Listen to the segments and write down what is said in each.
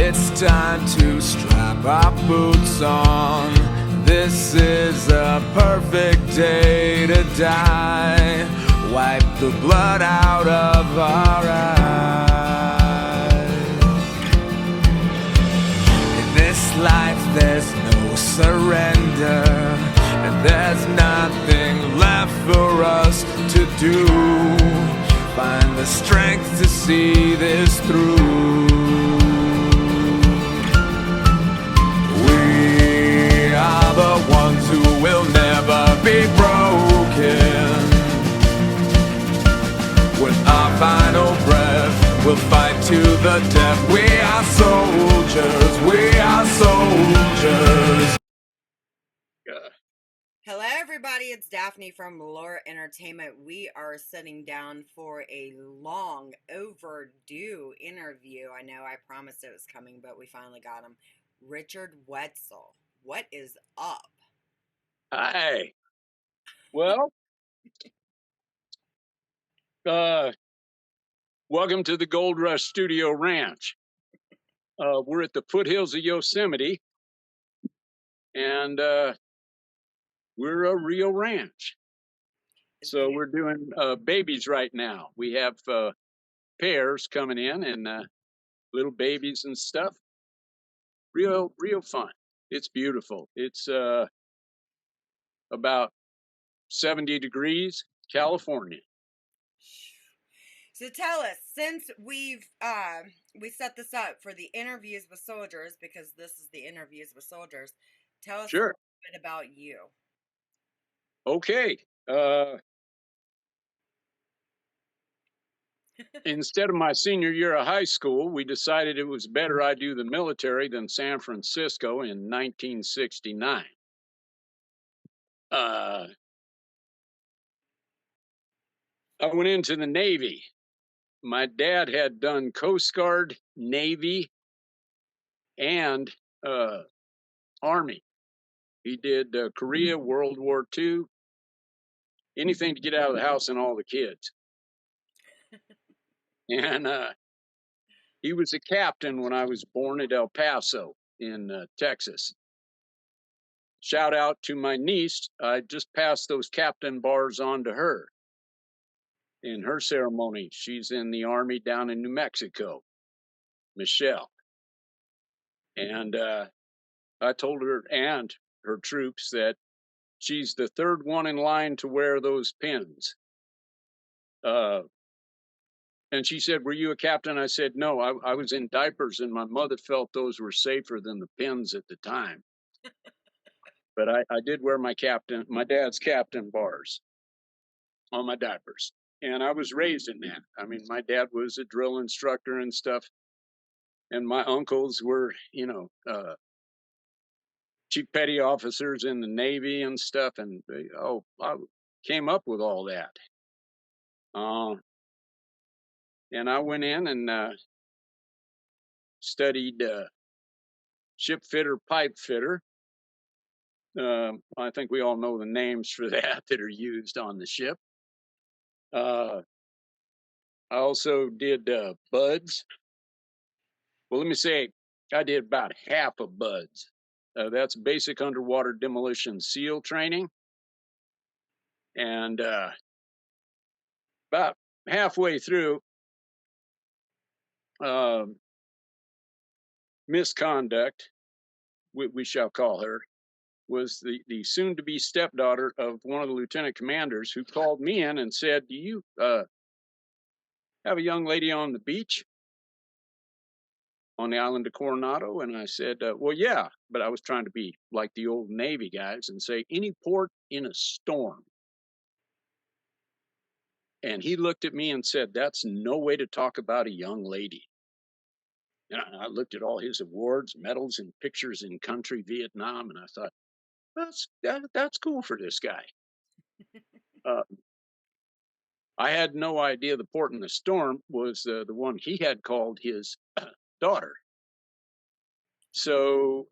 It's time to strap our boots on. This is a perfect day to die. Wipe the blood out of our eyes. In this life there's no surrender, and there's nothing left for us to do. Find the strength to see this through. We are the ones who will never be broken. With our final breath, we'll fight to the death. We are soldiers, we are soldiers. Hello everybody, it's Daphne from Lore Entertainment. We are sitting down for a long overdue interview. I know I promised it was coming, but we finally got him. Richard Wetzel. What is up? Hi. Well, welcome to the Gold Rush Studio Ranch. We're at the foothills of Yosemite, and we're a real ranch. So we're doing babies right now. We have pairs coming in and little babies and stuff. Real fun. It's beautiful. It's about 70 degrees, California. So tell us, since we set this up for the interviews with soldiers, because this is the interviews with soldiers, tell us a little bit about you. Okay. Instead of my senior year of high school, we decided it was better I do the military than San Francisco in 1969. I went into the Navy. My dad had done Coast Guard, Navy, and Army. He did Korea, World War II, anything to get out of the house and all the kids. And he was a captain when I was born at El Paso in Texas. Shout out to my niece. I just passed those captain bars on to her in her ceremony. She's in the Army down in New Mexico, Michelle. And I told her and her troops that she's the third one in line to wear those pins. And she said, "Were you a captain?" I said, "No, I was in diapers, and my mother felt those were safer than the pins at the time." But I did wear my dad's captain bars on my diapers. And I was raised in that. I mean, my dad was a drill instructor and stuff. And my uncles were, chief petty officers in the Navy and stuff. And, I came up with all that. And I went in and studied ship fitter, pipe fitter. I think we all know the names for that are used on the ship. I also did buds. Well, let me say, I did about half of buds. That's basic underwater demolition SEAL training. And about halfway through, misconduct, we shall call her, was the soon-to-be stepdaughter of one of the lieutenant commanders who called me in and said, "Do you have a young lady on the beach on the island of Coronado?" And I said, "Well, yeah," but I was trying to be like the old Navy guys and say, "Any port in a storm." And he looked at me and said, "That's no way to talk about a young lady." And I looked at all his awards, medals, and pictures in country Vietnam, and I thought, that's cool for this guy. I had no idea the port in the storm was the one he had called his daughter. So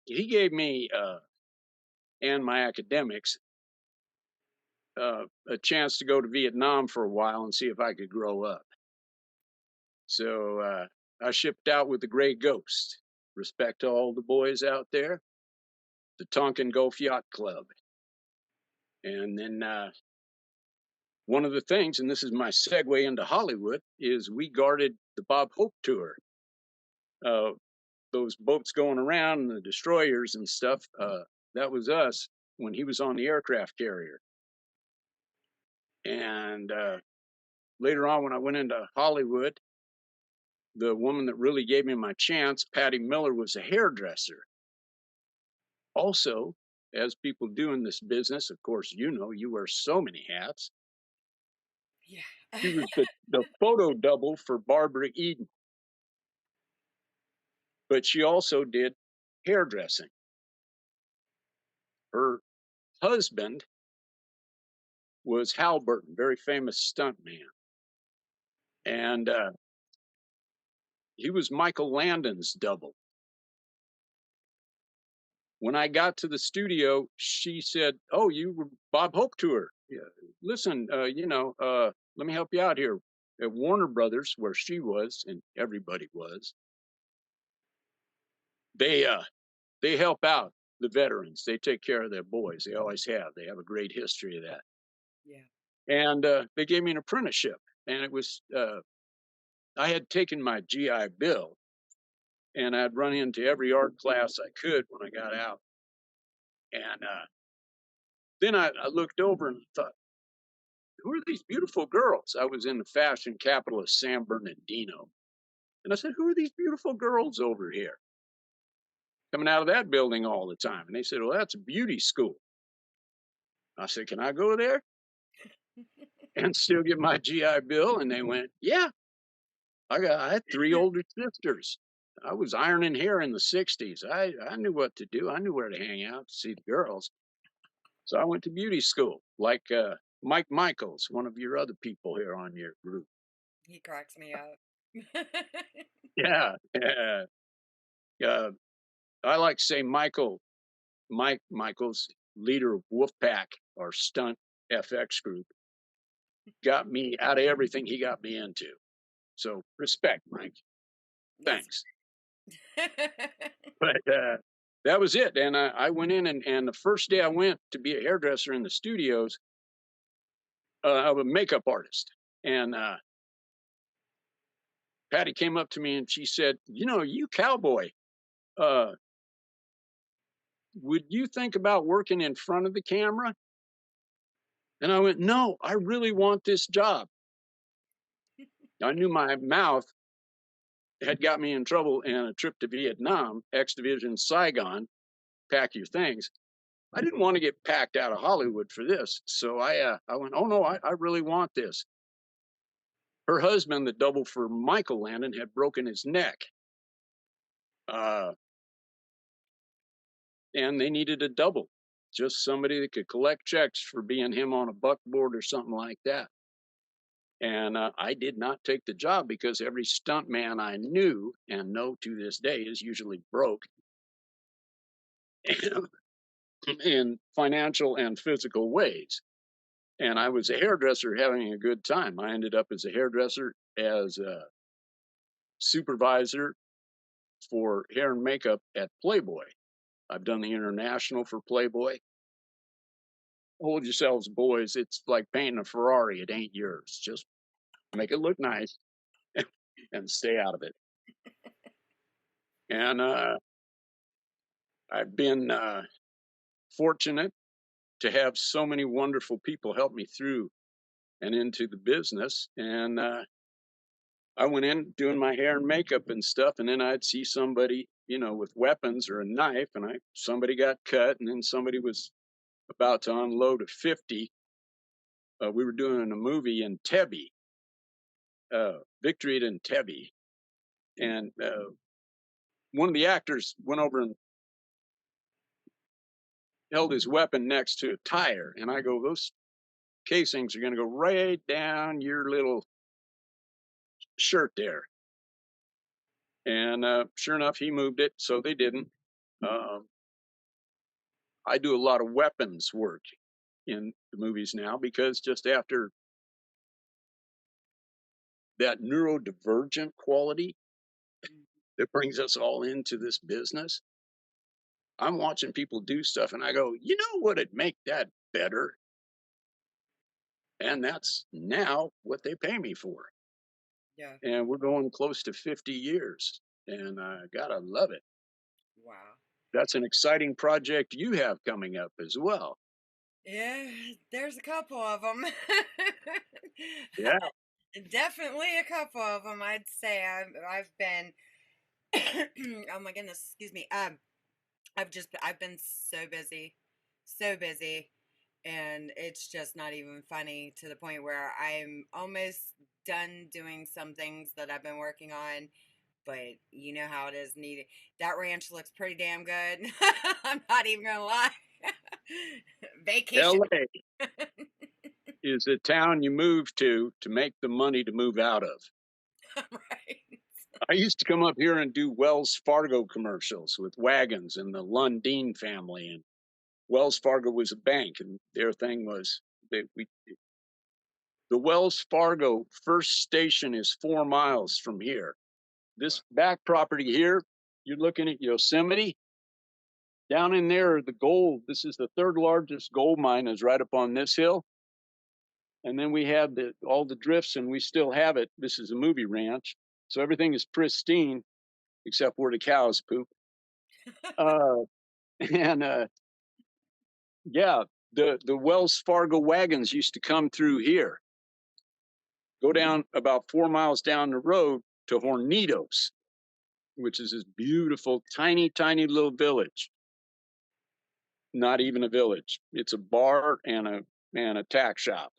he gave me and my academics a chance to go to Vietnam for a while and see if I could grow up. So I shipped out with the Gray Ghost. Respect to all the boys out there, the Tonkin Gulf Yacht Club. And then one of the things, and this is my segue into Hollywood, is we guarded the Bob Hope tour. Those boats going around and the destroyers and stuff, that was us when he was on the aircraft carrier. And later on, when I went into Hollywood, the woman that really gave me my chance, Patty Miller, was a hairdresser. Also, as people do in this business, of course, you wear so many hats. Yeah. She was the photo double for Barbara Eden, but she also did hairdressing. Her husband was Hal Burton, very famous stuntman. And he was Michael Landon's double. When I got to the studio, she said, "Oh, you were Bob Hope tour. Yeah, listen, let me help you out here." At Warner Brothers, where she was and everybody was, they help out the veterans. They take care of their boys. They always have. They have a great history of that. Yeah. And they gave me an apprenticeship, and it was I had taken my GI Bill, and I'd run into every art class I could when I got out. And then I looked over and thought, who are these beautiful girls? I was in the fashion capital of San Bernardino. And I said, who are these beautiful girls over here coming out of that building all the time? And they said, well, that's a beauty school. I said, can I go there and still get my GI Bill? And they went, yeah. I had 3 older sisters. I was ironing hair in the 60s. I knew what to do. I knew where to hang out to see the girls. So I went to beauty school, like Mike Michaels, one of your other people here on your group. He cracks me up. Yeah. I like to say Mike Michaels, leader of Wolfpack, our stunt FX group, got me out of everything he got me into. So respect, Mike. Thanks. But that was it. And I went in, and the first day I went to be a hairdresser in the studios, I'm a makeup artist. And Patty came up to me and she said, you cowboy, would you think about working in front of the camera? And I went, no, I really want this job. I knew my mouth had got me in trouble in a trip to Vietnam, X Division Saigon, pack your things. I didn't want to get packed out of Hollywood for this. So I went, oh no, I really want this. Her husband, the double for Michael Landon, had broken his neck. And they needed a double, just somebody that could collect checks for being him on a buckboard or something like that. And I did not take the job because every stunt man I knew and know to this day is usually broke in financial and physical ways. And I was a hairdresser having a good time. I ended up as a hairdresser, as a supervisor for hair and makeup at Playboy. I've done the international for Playboy. Hold yourselves, boys. It's like painting a Ferrari. It ain't yours. Just make it look nice and stay out of it. And I've been fortunate to have so many wonderful people help me through and into the business. And I went in doing my hair and makeup and stuff, and then I'd see somebody, with weapons or a knife, and somebody got cut, and then somebody was about to unload a 50. We were doing a movie in Tebby, Victory at Entebbe, and one of the actors went over and held his weapon next to a tire, and I go, those casings are going to go right down your little shirt there. And sure enough, he moved it, so they didn't. I do a lot of weapons work in the movies now because just after that neurodivergent quality Mm. that brings us all into this business. I'm watching people do stuff and I go, you know what'd make that better? And that's now what they pay me for. Yeah. And we're going close to 50 years. And I gotta love it. Wow. That's an exciting project you have coming up as well. Yeah, there's a couple of them. Yeah. Definitely a couple of them. I'd say I've been. Oh my goodness, excuse me. I've been so busy, and it's just not even funny to the point where I'm almost done doing some things that I've been working on. But you know how it is. Needed that ranch looks pretty damn good. I'm not even gonna lie. Vacation. LA is a town you move to make the money to move out of. Right. I used to come up here and do Wells Fargo commercials with wagons and the Lundeen family. And Wells Fargo was a bank, and their thing was that the Wells Fargo first station is 4 miles from here. Wow. This back property here, you're looking at Yosemite. Down in there, the gold. This is the third largest gold mine, is right up on this hill. And then we had all the drifts, and we still have it. This is a movie ranch, so everything is pristine except where the cows poop. Uh, and yeah, the Wells Fargo wagons used to come through here, go down about 4 miles down the road to Hornitos, which is this beautiful, tiny little village. Not even a village. It's a bar and a tack shop.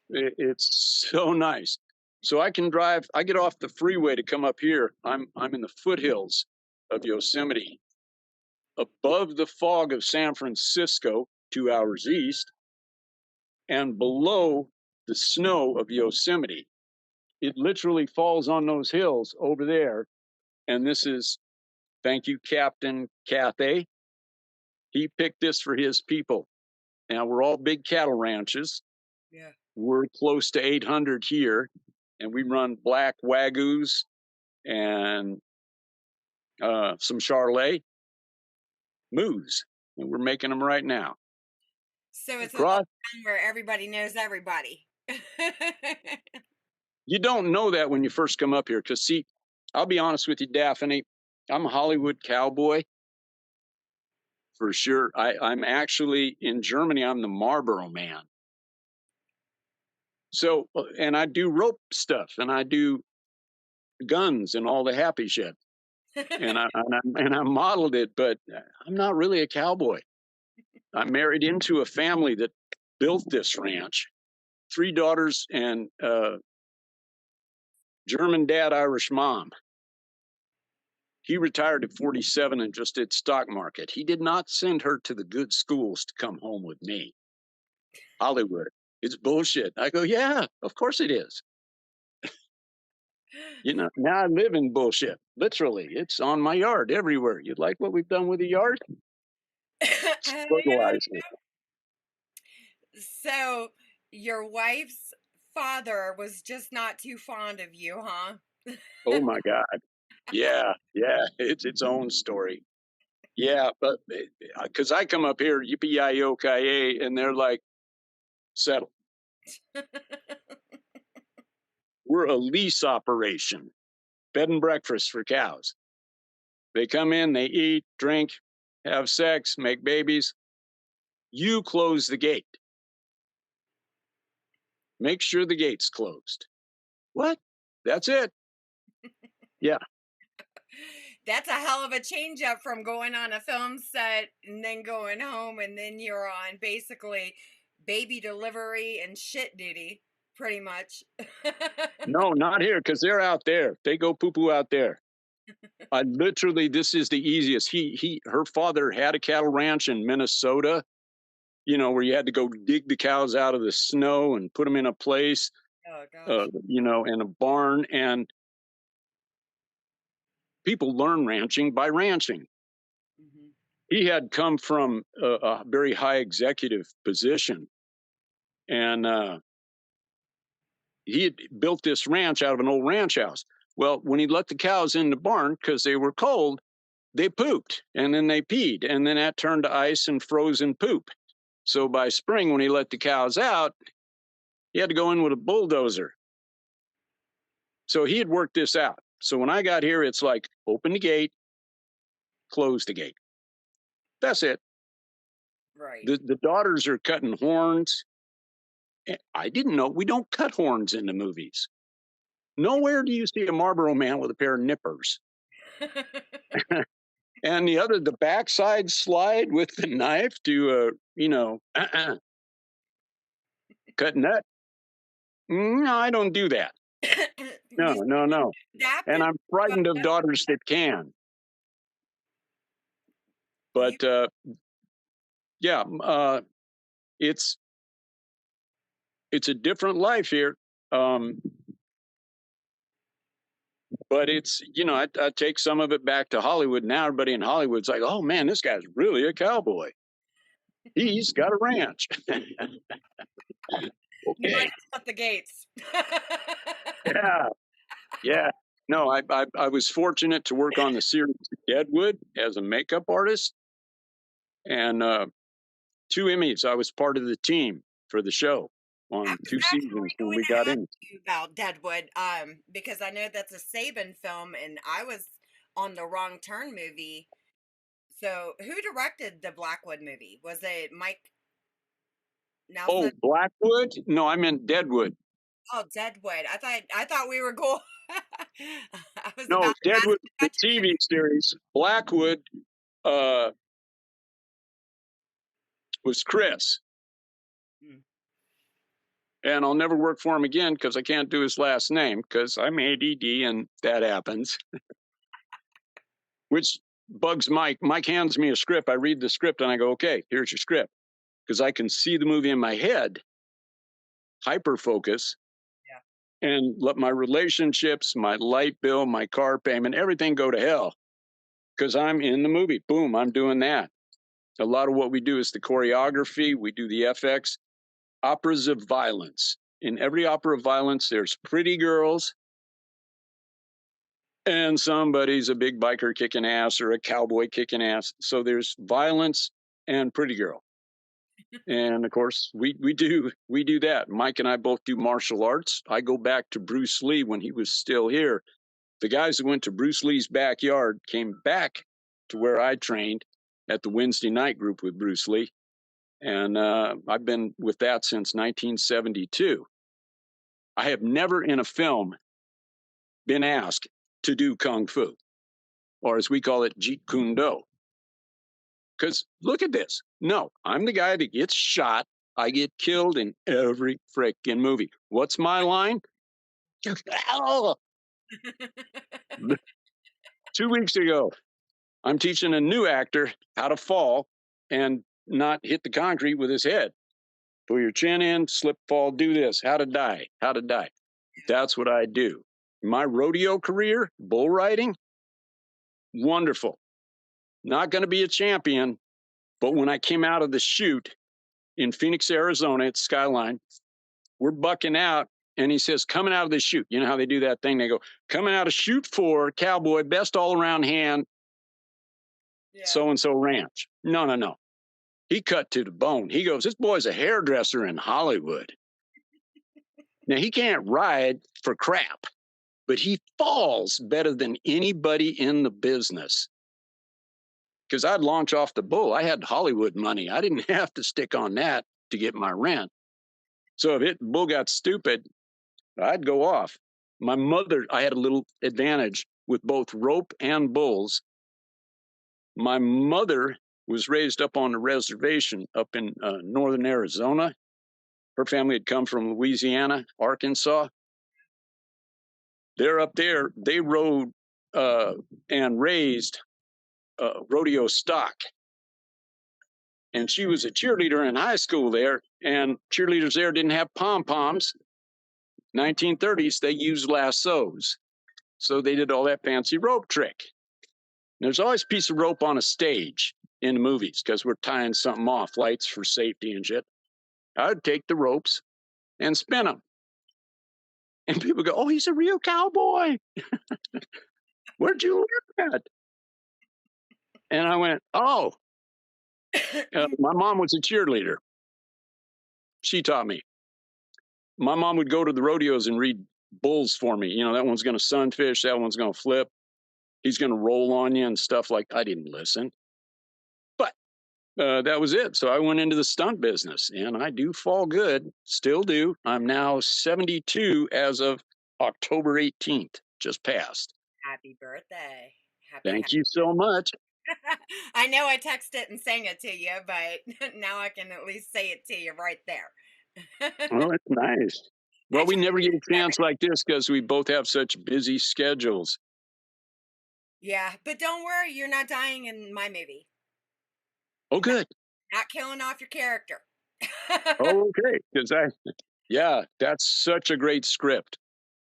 It's so nice. So I can drive. I get off the freeway to come up here. I'm in the foothills of Yosemite, above the fog of San Francisco, 2 hours east, and below the snow of Yosemite. It literally falls on those hills over there. And this is, thank you, Captain Cathay. He picked this for his people. Now we're all big cattle ranches. Yeah. We're close to 800 here, and we run black Wagyus and some Charolais moose, and we're making them right now. So it's a little Across, town where everybody knows everybody. you don't know that when you first come up here, because see, I'll be honest with you, Daphne, I'm a Hollywood cowboy for sure. I'm actually in Germany. I'm the Marlboro man. So, and I do rope stuff, and I do guns and all the happy shit. And I modeled it, but I'm not really a cowboy. I married into a family that built this ranch, 3 daughters and German dad, Irish mom. He retired at 47 and just did stock market. He did not send her to the good schools to come home with me. Hollywood, it's bullshit. I go, yeah, of course it is. Now I live in bullshit. Literally, it's on my yard everywhere. You like what we've done with the yard? Yeah. Fertilizer. So your wife's father was just not too fond of you, huh? Oh my God. Yeah, yeah, it's its own story. Yeah, but because I come up here, yippee and they're like, settle. We're a lease operation, bed and breakfast for cows. They come in, they eat, drink, have sex, make babies. You close the gate. Make sure the gate's closed. What? That's it. Yeah. That's a hell of a change up from going on a film set and then going home and then you're on basically baby delivery and shit duty, pretty much. No, not here, because they're out there. They go poo poo out there. I literally, this is the easiest. Her father had a cattle ranch in Minnesota, where you had to go dig the cows out of the snow and put them in a place, Oh gosh. in a barn. And people learn ranching by ranching. Hmm. He had come from a very high executive position. And he had built this ranch out of an old ranch house. Well, when he let the cows in the barn because they were cold, they pooped and then they peed, and then that turned to ice and frozen poop. So by spring, when he let the cows out, he had to go in with a bulldozer. So he had worked this out. So when I got here, it's like open the gate, close the gate. That's it. Right. The daughters are cutting horns. I didn't know we don't cut horns in the movies. Nowhere do you see a Marlboro man with a pair of nippers. And the backside slide with the knife to, cut nut. No, I don't do that. No, You no, no. adapted And I'm frightened of daughters that can. But yeah, it's a different life here. But it's, I take some of it back to Hollywood. Now everybody in Hollywood's like, oh man, this guy's really a cowboy. He's got a ranch. You might Okay. have shut the gates. Yeah. Yeah. No, I was fortunate to work on the series Deadwood as a makeup artist, and 2 Emmys. I was part of the team for the show I on was 2 seasons actually when going we to got ask in. you about Deadwood, because I know that's a Saban film, and I was on the Wrong Turn movie. So, who directed the Blackwood movie? Was it Mike Oh, Nelson? Blackwood? No, I meant Deadwood. Oh, Deadwood. I thought we were going. I was No, about to ask Deadwood, the about TV series. Blackwood uh, was Chris. your. And I'll never work for him again because I can't do his last name because I'm ADD and that happens. Which bugs Mike. Mike hands me a script. I read the script and I go, okay, here's your script. Because I can see the movie in my head, hyper focus, Yeah. and let my relationships, my light bill, my car payment, everything go to hell. Because I'm in the movie. Boom, I'm doing that. A lot of what we do is the choreography, we do the FX. Operas of violence. In every opera of violence, there's pretty girls and somebody's a big biker kicking ass or a cowboy kicking ass. So there's violence and pretty girl. And of course, we do that. Mike and I both do martial arts. I go back to Bruce Lee when he was still here. The guys that went to Bruce Lee's backyard came back to where I trained at the Wednesday night group with Bruce Lee. And I've been with that since 1972. I have never in a film been asked to do Kung Fu, or as we call it, Jeet Kune Do. Because look at this. No, I'm the guy that gets shot. I get killed in every freaking movie. What's my line? 2 weeks ago, I'm teaching a new actor how to fall and not hit the concrete with his head. Pull your chin in, slip, fall, do this. How to die. How to die. That's what I do. My rodeo career, bull riding, wonderful. Not going to be a champion, but when I came out of the chute in Phoenix, Arizona at Skyline, we're bucking out, and he says, coming out of the chute. You know how they do that thing? They go, coming out of chute 4, cowboy, best all-around hand, Yeah. so-and-so ranch. No, no, no. He cut to the bone. He goes, this boy's a hairdresser in Hollywood. Now, he can't ride for crap, but he falls better than anybody in the business. Because I'd launch off the bull. I had Hollywood money. I didn't have to stick on that to get my rent. So if the bull got stupid, I'd go off. My mother, I had a little advantage with both rope and bulls. My mother was raised up on a reservation up in northern Arizona. Her family had come from Louisiana, Arkansas. They're up there. They rode and raised rodeo stock. And she was a cheerleader in high school there, and cheerleaders there didn't have pom-poms. 1930s, they used lassos. So they did all that fancy rope trick. And there's always a piece of rope on a stage in the movies because we're tying something off, lights for safety and shit. I'd take the ropes and spin them. And people go, "Oh, he's a real cowboy. Where'd you learn that?" And I went, "Oh, my mom was a cheerleader. She taught me. My mom would go to the rodeos and read bulls for me. That one's going to sunfish, that one's going to flip, he's going to roll on you and stuff like." I didn't listen, but that was it. So I went into the stunt business, and I do fall good, still do. I'm now 72 as of October 18th, just passed. Happy birthday. Thank you so much. I know I texted it and sang it to you, but now I can at least say it to you right there. Well, that's nice. I Well, we try never to get do a that chance like this because we both have such busy schedules. Yeah, but don't worry, you're not dying in my movie. Oh, Not, good. not killing off your character. Oh, okay. Yeah, that's such a great script.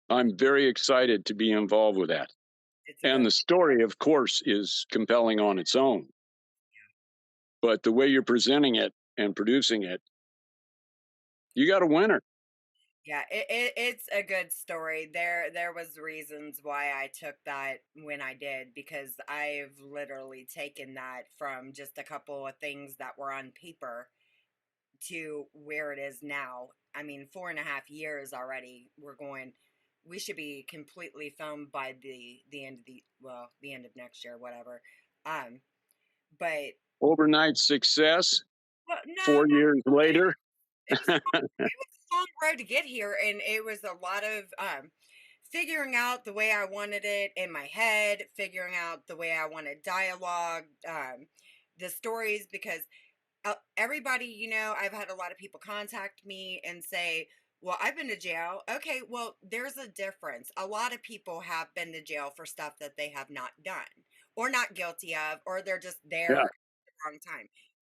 I'm very excited to be involved with that. It's a And good. the story, of course, is compelling on its own. But the way you're presenting it and producing it, you got a winner. Yeah, it's a good story. There was reasons why I took that when I did, because I've literally taken that from just a couple of things that were on paper to where it is now. I mean, 4.5 years already. We should be completely filmed by the end of the end of next year, whatever. Um, but Overnight success, well, no, 4 years later. it was it was a long road to get here, and it was a lot of figuring out the way I wanted it in my head, figuring out the way I wanted dialogue, the stories, because everybody, I've had a lot of people contact me and say, well, I've been to jail. Okay, well, there's a difference. A lot of people have been to jail for stuff that they have not done or not guilty of, or they're just there Yeah. at the wrong time.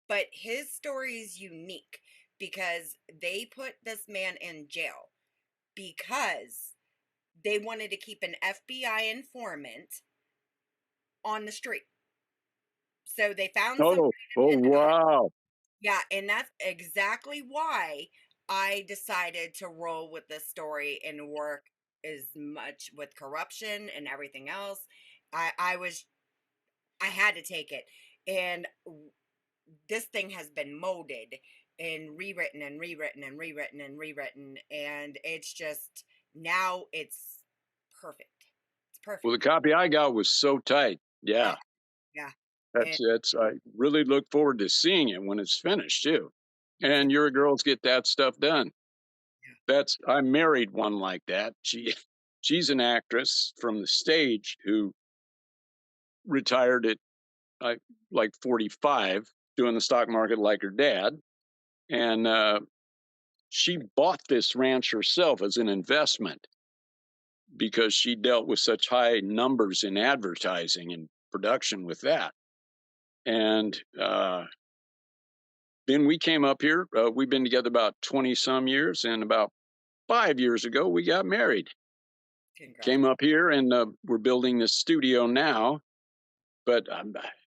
But his story is unique because they put this man in jail because they wanted to keep an FBI informant on the street. So they found somebody Oh, oh, and wow. yeah, and that's exactly why I decided to roll with this story and work as much with corruption and everything else. I had to take it. And this thing has been molded and rewritten and rewritten and rewritten and rewritten, and it's just now it's perfect. It's Well, perfect. the copy I got was so tight. Oh, Yeah. yeah. And That's I really look forward to seeing it when it's finished too. And your girls get that stuff done. I married one like that. She's an actress from the stage who retired at I like 45, doing the stock market like her dad. And she bought this ranch herself as an investment because she dealt with such high numbers in advertising and production with that. And then we came up here. We've been together about 20 some years, and about 5 years ago, we got married. congrats. Came up here, and we're building this studio now. But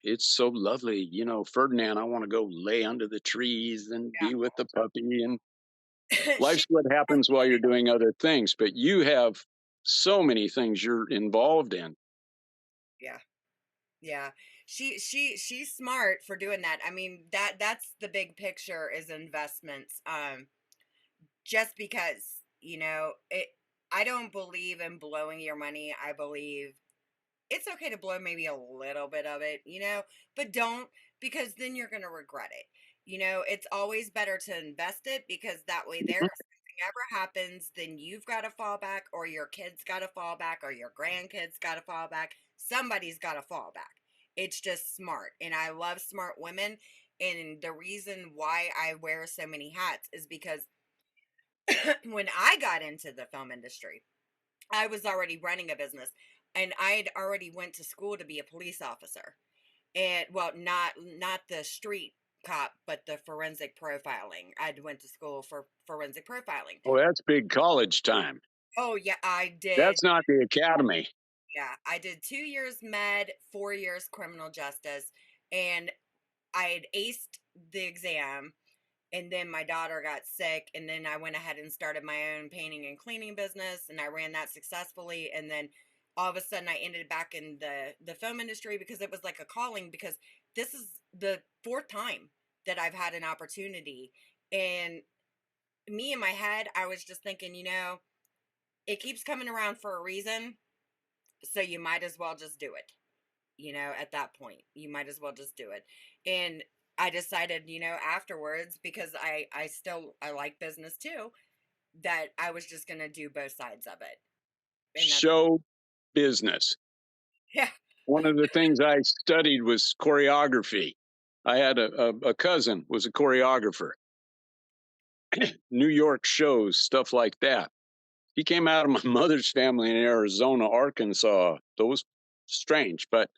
it's so lovely. Ferdinand, I want to go lay under the trees and be with the puppy. And Yeah. life's what happens while you're doing other things. But you have so many things you're involved in. Yeah. Yeah. She's smart for doing that. I mean, that's the big picture is investments. Just because, I don't believe in blowing your money. I believe it's okay to blow maybe a little bit of it, but don't, because then you're going to regret it. It's always better to invest it because that way there, Mhm. if something ever happens, then you've got to fall back, or your kids got to fall back, or your grandkids got to fall back. Somebody's got to fall back. It's just smart. And I love smart women. And the reason why I wear so many hats is because when I got into the film industry, I was already running a business, and I had already went to school to be a police officer. And well, not the street cop, but the forensic profiling. I went to school for forensic profiling. Oh, that's big college time. Oh yeah, I did. That's not the academy. Yeah, I did 2 years med, 4 years criminal justice, and I had aced the exam. And then my daughter got sick, and then I went ahead and started my own painting and cleaning business, and I ran that successfully. And then all of a sudden I ended back in the film industry because it was like a calling, because this is the fourth time that I've had an opportunity. And me in my head, I was just thinking, it keeps coming around for a reason, so you might as well just do it. At that point, you might as well just do it. And I decided, afterwards, because I like business too, that I was just going to do both sides of it. And that's Show business. yeah. One of the things I studied was choreography. I had a cousin was a choreographer, New York shows, stuff like that. He came out of my mother's family in Arizona, Arkansas. Those strange, but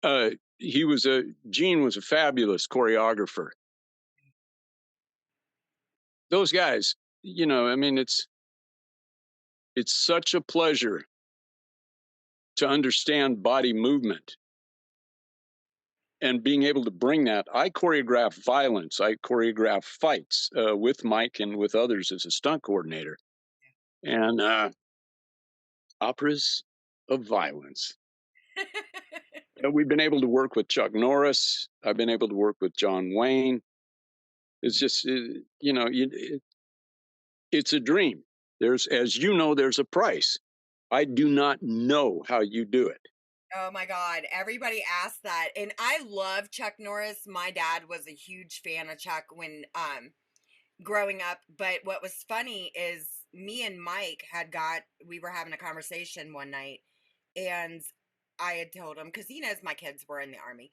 uh, Gene was a fabulous choreographer. Those guys, I mean, it's such a pleasure to understand body movement and being able to bring that. I choreograph violence. I choreograph fights with Mike and with others as a stunt coordinator, and operas of violence. We've been able to work with Chuck Norris. I've been able to work with John Wayne. It's just, it's a dream. As you know, there's a price. I do not know how you do it. Oh my God. Everybody asks that. And I love Chuck Norris. My dad was a huge fan of Chuck when growing up. But what was funny is me and Mike we were having a conversation one night, and I had told him, because he knows my kids were in the army,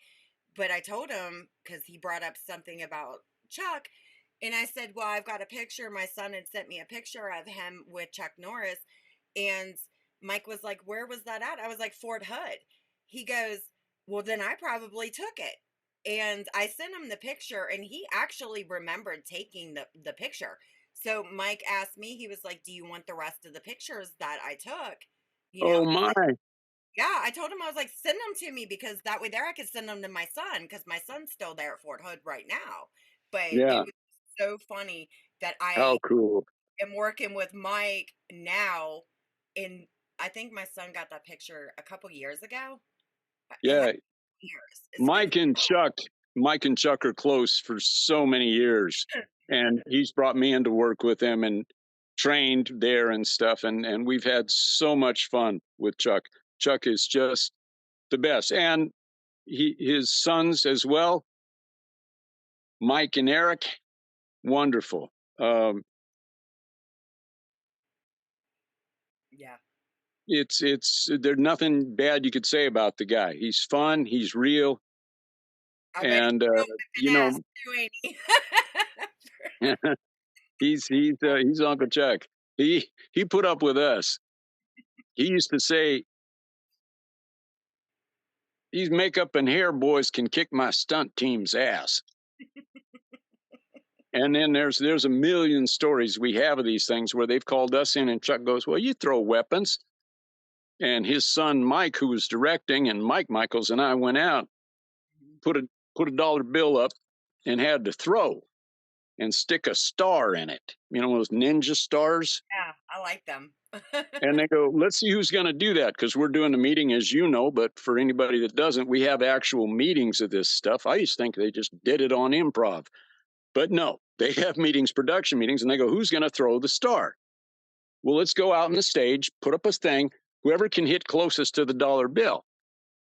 but I told him because he brought up something about Chuck. And I said, well, I've got a picture. My son had sent me a picture of him with Chuck Norris. And Mike was like, where was that at? I was like, Fort Hood. He goes, well, then I probably took it. And I sent him the picture, and he actually remembered taking the picture. So Mike asked me, he was like, do you want the rest of the pictures that I took? Oh my! Yeah, I told him, I was like, send them to me, because that way there I could send them to my son, because my son's still there at Fort Hood right now. But it Yeah, was so funny that how I cool! am working with Mike now, and I think my son got that picture a couple years ago. It had Yeah, years. It's crazy. Mike and Chuck, Mike and Chuck are close for so many years, and he's brought me in to work with him and trained there and stuff, and we've had so much fun with Chuck. Chuck is just the best, and his sons as well, Mike and Eric, wonderful. Um, Yeah. it's there's nothing bad you could say about the guy. He's fun, he's real, I bet and he's real you whipping ass know too, ain't he? he's Uncle Chuck. He put up with us. He used to say, "These makeup and hair boys can kick my stunt team's ass." And then there's a million stories we have of these things where they've called us in, and Chuck goes, "Well, you throw weapons." And his son Mike, who was directing, and Mike Michaels and I went out, put a dollar bill up, and had to throw and stick a star in it. You know, those ninja stars. Yeah, I like them. And they go, let's see who's going to do that, because we're doing a meeting, as you know. But for anybody that doesn't, we have actual meetings of this stuff. I used to think they just did it on improv, but no, they have meetings, production meetings, and they go, who's going to throw the star? Well, let's go out on the stage, put up a thing. Whoever can hit closest to the dollar bill.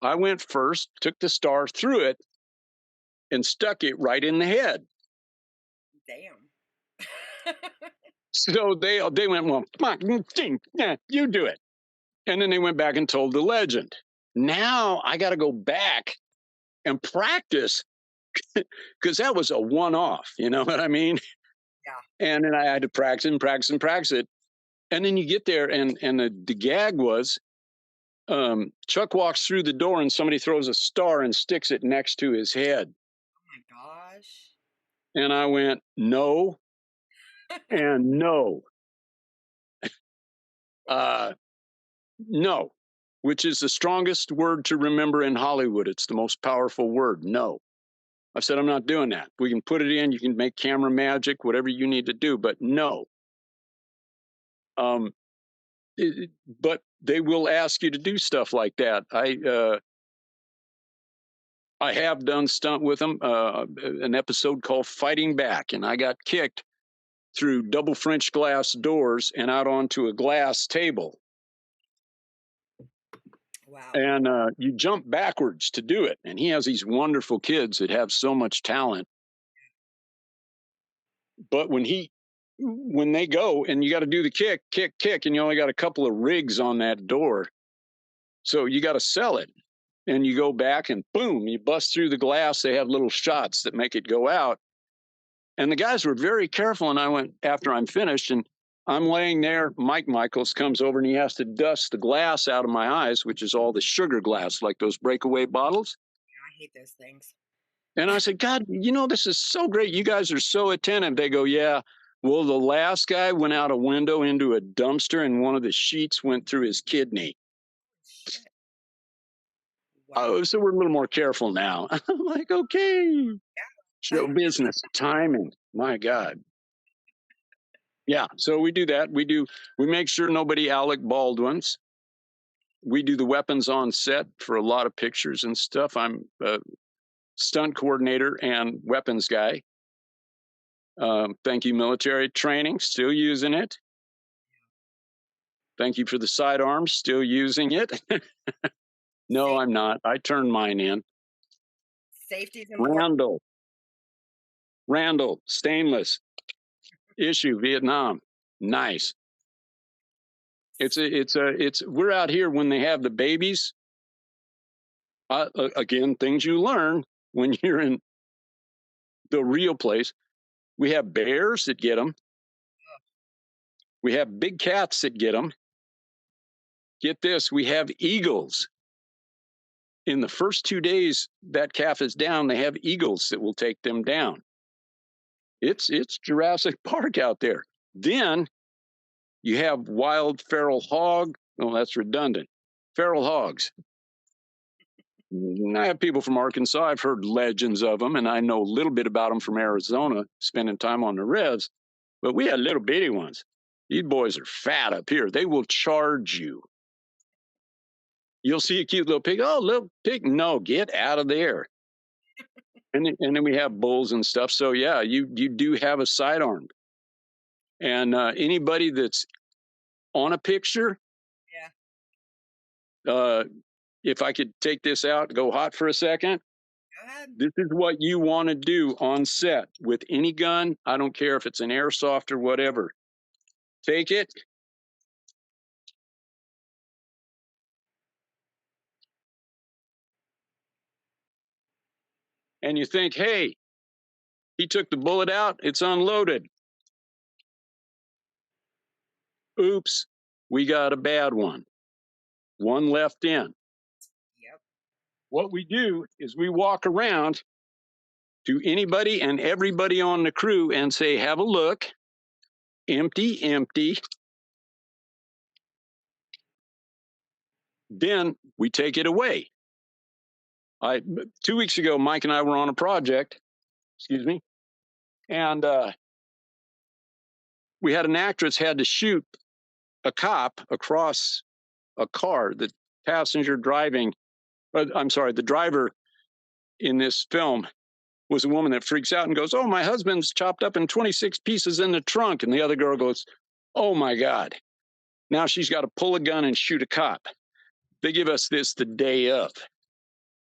I went first, took the star, threw it, and stuck it right in the head. Damn. So they went, well, come on, you do it. And then they went back and told the legend. Now I got to go back and practice, because that was a one-off. You know what I mean? Yeah. And then I had to practice and practice and practice it. And then you get there, and the gag was, Chuck walks through the door, and somebody throws a star and sticks it next to his head. Oh my gosh. And I went, no, and no. No, which is the strongest word to remember in Hollywood. It's the most powerful word. No. I said, I'm not doing that. We can put it in, you can make camera magic, whatever you need to do, but no. Um, but they will ask you to do stuff like that. I have done stunt with them, an episode called Fighting Back, and I got kicked through double French glass doors and out onto a glass table. Wow. And you jump backwards to do it. And he has these wonderful kids that have so much talent. But when they go and you got to do the kick, kick, kick, and you only got a couple of rigs on that door. So you got to sell it. And you go back and boom, you bust through the glass. They have little shots that make it go out. And the guys were very careful. And I went, after I'm finished, and I'm laying there. Mike Michaels comes over and he has to dust the glass out of my eyes, which is all the sugar glass, like those breakaway bottles. I hate those things. And I said, God, this is so great. You guys are so attentive. They go, yeah. Well, the last guy went out a window into a dumpster and one of the sheets went through his kidney. Shit. Wow. Oh, so we're a little more careful now. I'm like, okay. Show business, timing. My God. Yeah. So we do that. We make sure nobody Alec Baldwin's. We do the weapons on set for a lot of pictures and stuff. I'm a stunt coordinator and weapons guy. Thank you, military training, still using it. Thank you for the sidearms, still using it. No, I'm not. I turned mine in. Safety's important. Randall, stainless, issue, Vietnam. Nice. We're out here when they have the babies. Again, things you learn when you're in the real place. We have bears that get them. We have big cats that get them. Get this, we have eagles. In the first 2 days that calf is down, they have eagles that will take them down. It's Jurassic Park out there. Then you have wild feral hog. Oh, that's redundant. Feral hogs. I have people from Arkansas. I've heard legends of them, and I know a little bit about them from Arizona, spending time on the revs. But we had little bitty ones. These boys are fat up here. They will charge you. You'll see a cute little pig. Oh, little pig. No, get out of there. And then we have bulls and stuff. So, yeah, you do have a sidearm. And anybody that's on a picture, if I could take this out, go hot for a second. Go ahead. This is what you want to do on set with any gun. I don't care if it's an airsoft or whatever. Take it. And you think, hey, he took the bullet out. It's unloaded. Oops, we got a bad one. One left in. Yep. What we do is we walk around to anybody and everybody on the crew and say, have a look. Empty, empty. Then we take it away. 2 weeks ago, Mike and I were on a project, and we had an actress had to shoot a cop across a car. The driver in this film was a woman that freaks out and goes, oh, my husband's chopped up in 26 pieces in the trunk. And the other girl goes, oh, my God. Now she's got to pull a gun and shoot a cop. They give us this the day of.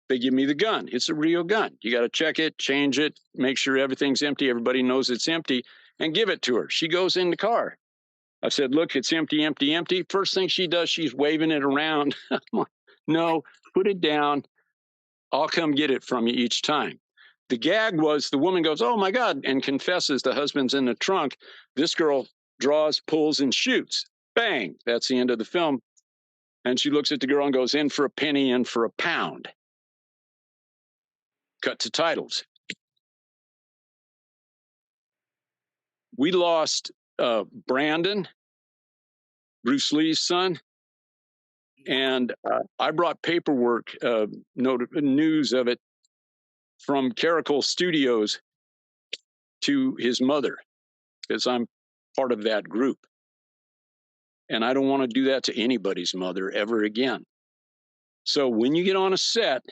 They give me the gun. It's a real gun. You got to check it, change it, make sure everything's empty. Everybody knows it's empty, and give it to her. She goes in the car. I said, look, it's empty, empty, empty. First thing she does, she's waving it around. I'm like, no, put it down. I'll come get it from you each time. The gag was the woman goes, oh, my God, and confesses the husband's in the trunk. This girl draws, pulls, and shoots. Bang. That's the end of the film. And she looks at the girl and goes, in for a penny, in for a pound. Cut to titles. We lost Brandon, Bruce Lee's son, and I brought paperwork, news of it from Caracol Studios to his mother, because I'm part of that group. And I don't want to do that to anybody's mother ever again. So when you get on a set,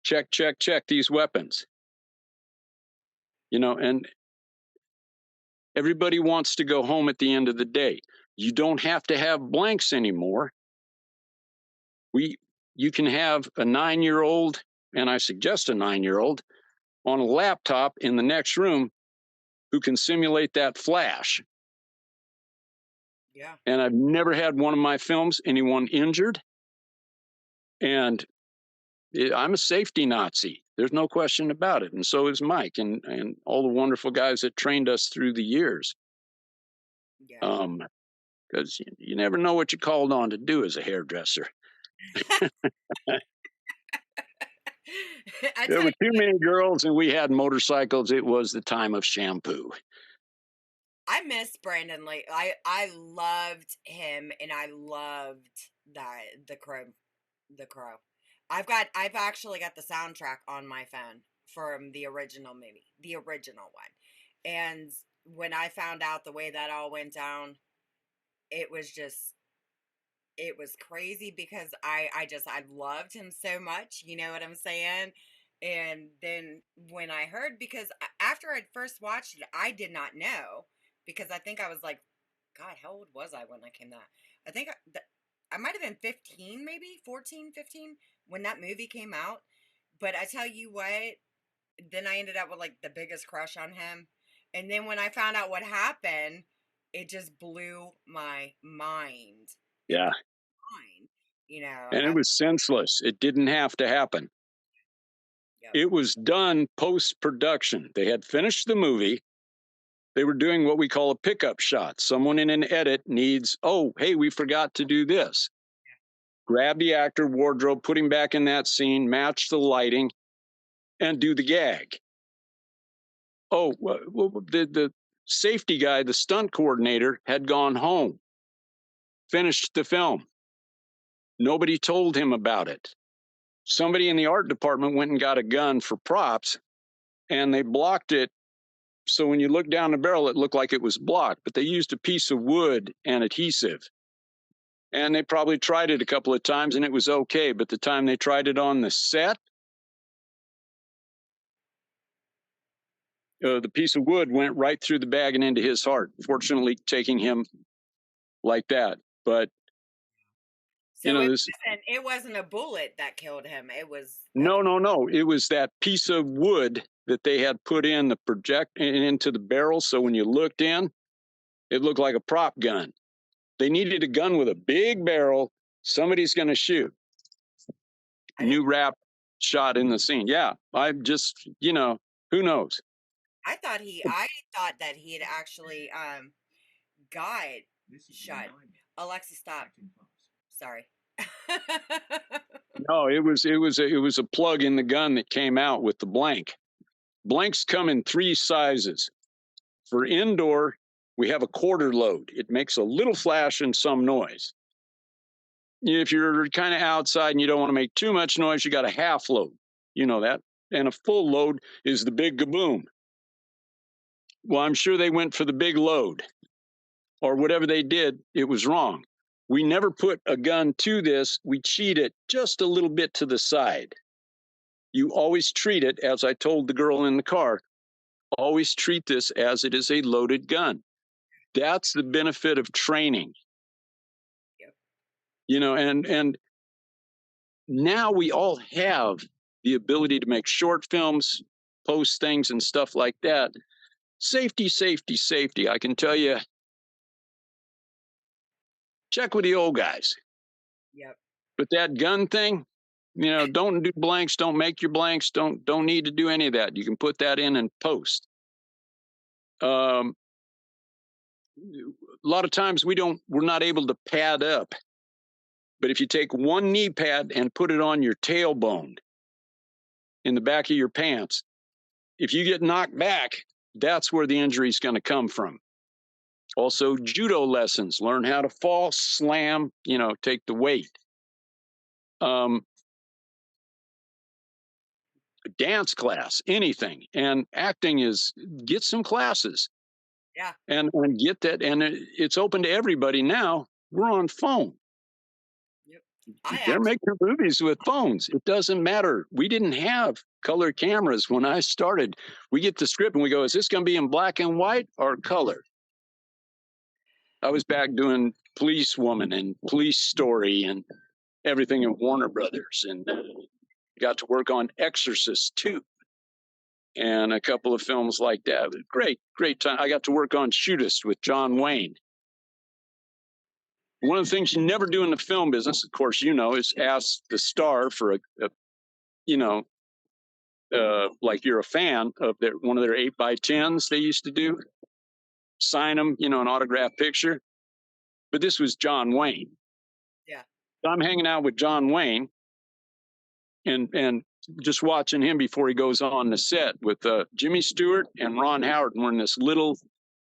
check these weapons. And everybody wants to go home at the end of the day. You don't have to have blanks anymore. You can have a 9-year-old, and I suggest a 9-year-old, on a laptop in the next room who can simulate that flash. Yeah. And I've never had one of my films anyone injured. And I'm a safety Nazi. There's no question about it. And so is Mike and all the wonderful guys that trained us through the years. Yeah. Because you never know what you're called on to do as a hairdresser. There were too many girls and we had motorcycles. It was the time of shampoo. I miss Brandon Lee. I loved him, and I loved the Crow. The Crow. I've actually got the soundtrack on my phone from the original movie, the original one. And when I found out the way that all went down, it was crazy because I loved him so much, you know what I'm saying? And then when I heard, because after I'd first watched it, I did not know, because I think I was like, God, how old was I when I came out? I think I might have been 15, maybe 14, 15 when that movie came out. But I tell you what, then I ended up with like the biggest crush on him. And then when I found out what happened, it just blew my mind. Yeah. And it was senseless. It didn't have to happen. Yep. It was done post-production. They had finished the movie. They were doing what we call a pickup shot. Someone in an edit needs, oh, hey, we forgot to do this. Yeah. Grab the actor, wardrobe, put him back in that scene, match the lighting, and do the gag. Oh, well, the safety guy, the stunt coordinator, had gone home, finished the film. Nobody told him about it. Somebody in the art department went and got a gun for props, and they blocked it. So when you look down the barrel, it looked like it was blocked, but they used a piece of wood and adhesive. And they probably tried it a couple of times and it was okay. But the time they tried it on the set, the piece of wood went right through the bag and into his heart, fortunately taking him like that. But so it wasn't a bullet that killed him. It was no. It was that piece of wood that they had put in the into the barrel. So when you looked in, it looked like a prop gun. They needed a gun with a big barrel. Somebody's going to shoot. New rap shot in the scene. Yeah, I just, who knows? I thought that he had actually got shot. Alexa, stop. Sorry. No, it was a plug in the gun that came out with the blank. Blanks come in 3 sizes. For indoor, we have a quarter load. It makes a little flash and some noise. If you're kind of outside and you don't want to make too much noise, you got a half load. You know that. And a full load is the big kaboom. Well, I'm sure they went for the big load, or whatever they did, it was wrong. We never put a gun to this. We cheat it just a little bit to the side. You always treat it, as I told the girl in the car, always treat this as it is a loaded gun. That's the benefit of training. Yep. And now we all have the ability to make short films, post things and stuff like that. Safety. I can tell you, check with the old guys. Yep. But that gun thing, don't do blanks, don't make your blanks, don't need to do any of that. You can put that in post. A lot of times we're not able to pad up. But if you take one knee pad and put it on your tailbone in the back of your pants, if you get knocked back, that's where the injury is going to come from. Also, judo lessons, learn how to fall, slam, take the weight. dance class, anything. And acting is, get some classes Yeah. and get that. And it's open to everybody now. We're on phone. Yep. I They're actually, making movies with phones. It doesn't matter. We didn't have color cameras when I started. We get the script and we go, is this going to be in black and white or color? I was back doing Police Woman and Police Story and everything in Warner Brothers, and got to work on Exorcist 2 and a couple of films like that. Great time. I got to work on Shootist with John Wayne. One of the things you never do in the film business, of course, is ask the star for like you're a fan of one of their 8x10s they used to do, sign them, an autograph picture. But this was John Wayne. yeah. So I'm hanging out with John Wayne and just watching him before he goes on the set with Jimmy Stewart and Ron Howard. And we're in this little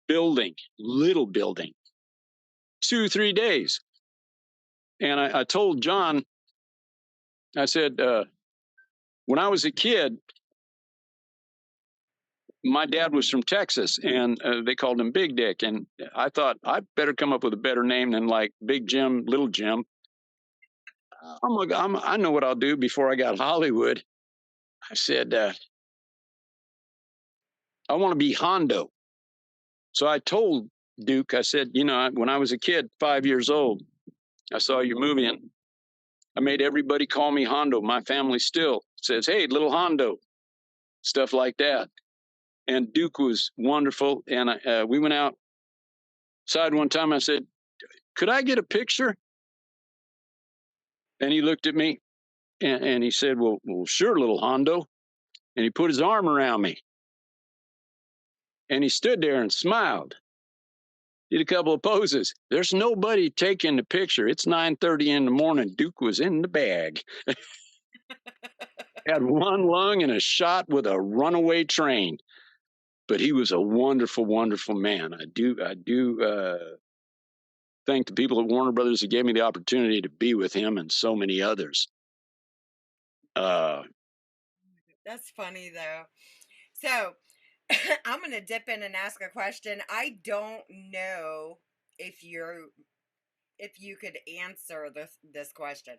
building, 2-3 days. And I told John, I said, when I was a kid, my dad was from Texas, and they called him Big Dick. And I thought I better come up with a better name than like Big Jim, Little Jim. I know what I'll do before I got Hollywood. I said, I want to be Hondo. So I told Duke, I said, when I was a kid, 5 years old, I saw your movie and I made everybody call me Hondo. My family still says, hey, little Hondo, stuff like that. And Duke was wonderful. And we went outside one time. I said, could I get a picture? And he looked at me and he said, well, sure, little Hondo. And he put his arm around me. And he stood there and smiled. Did a couple of poses. There's nobody taking the picture. It's 9:30 in the morning. Duke was in the bag. Had one lung and a shot with a runaway train. But he was a wonderful, wonderful man. I do thank the people at Warner Brothers who gave me the opportunity to be with him and so many others. That's funny though. So I'm going to dip in and ask a question. I don't know if you could answer this question.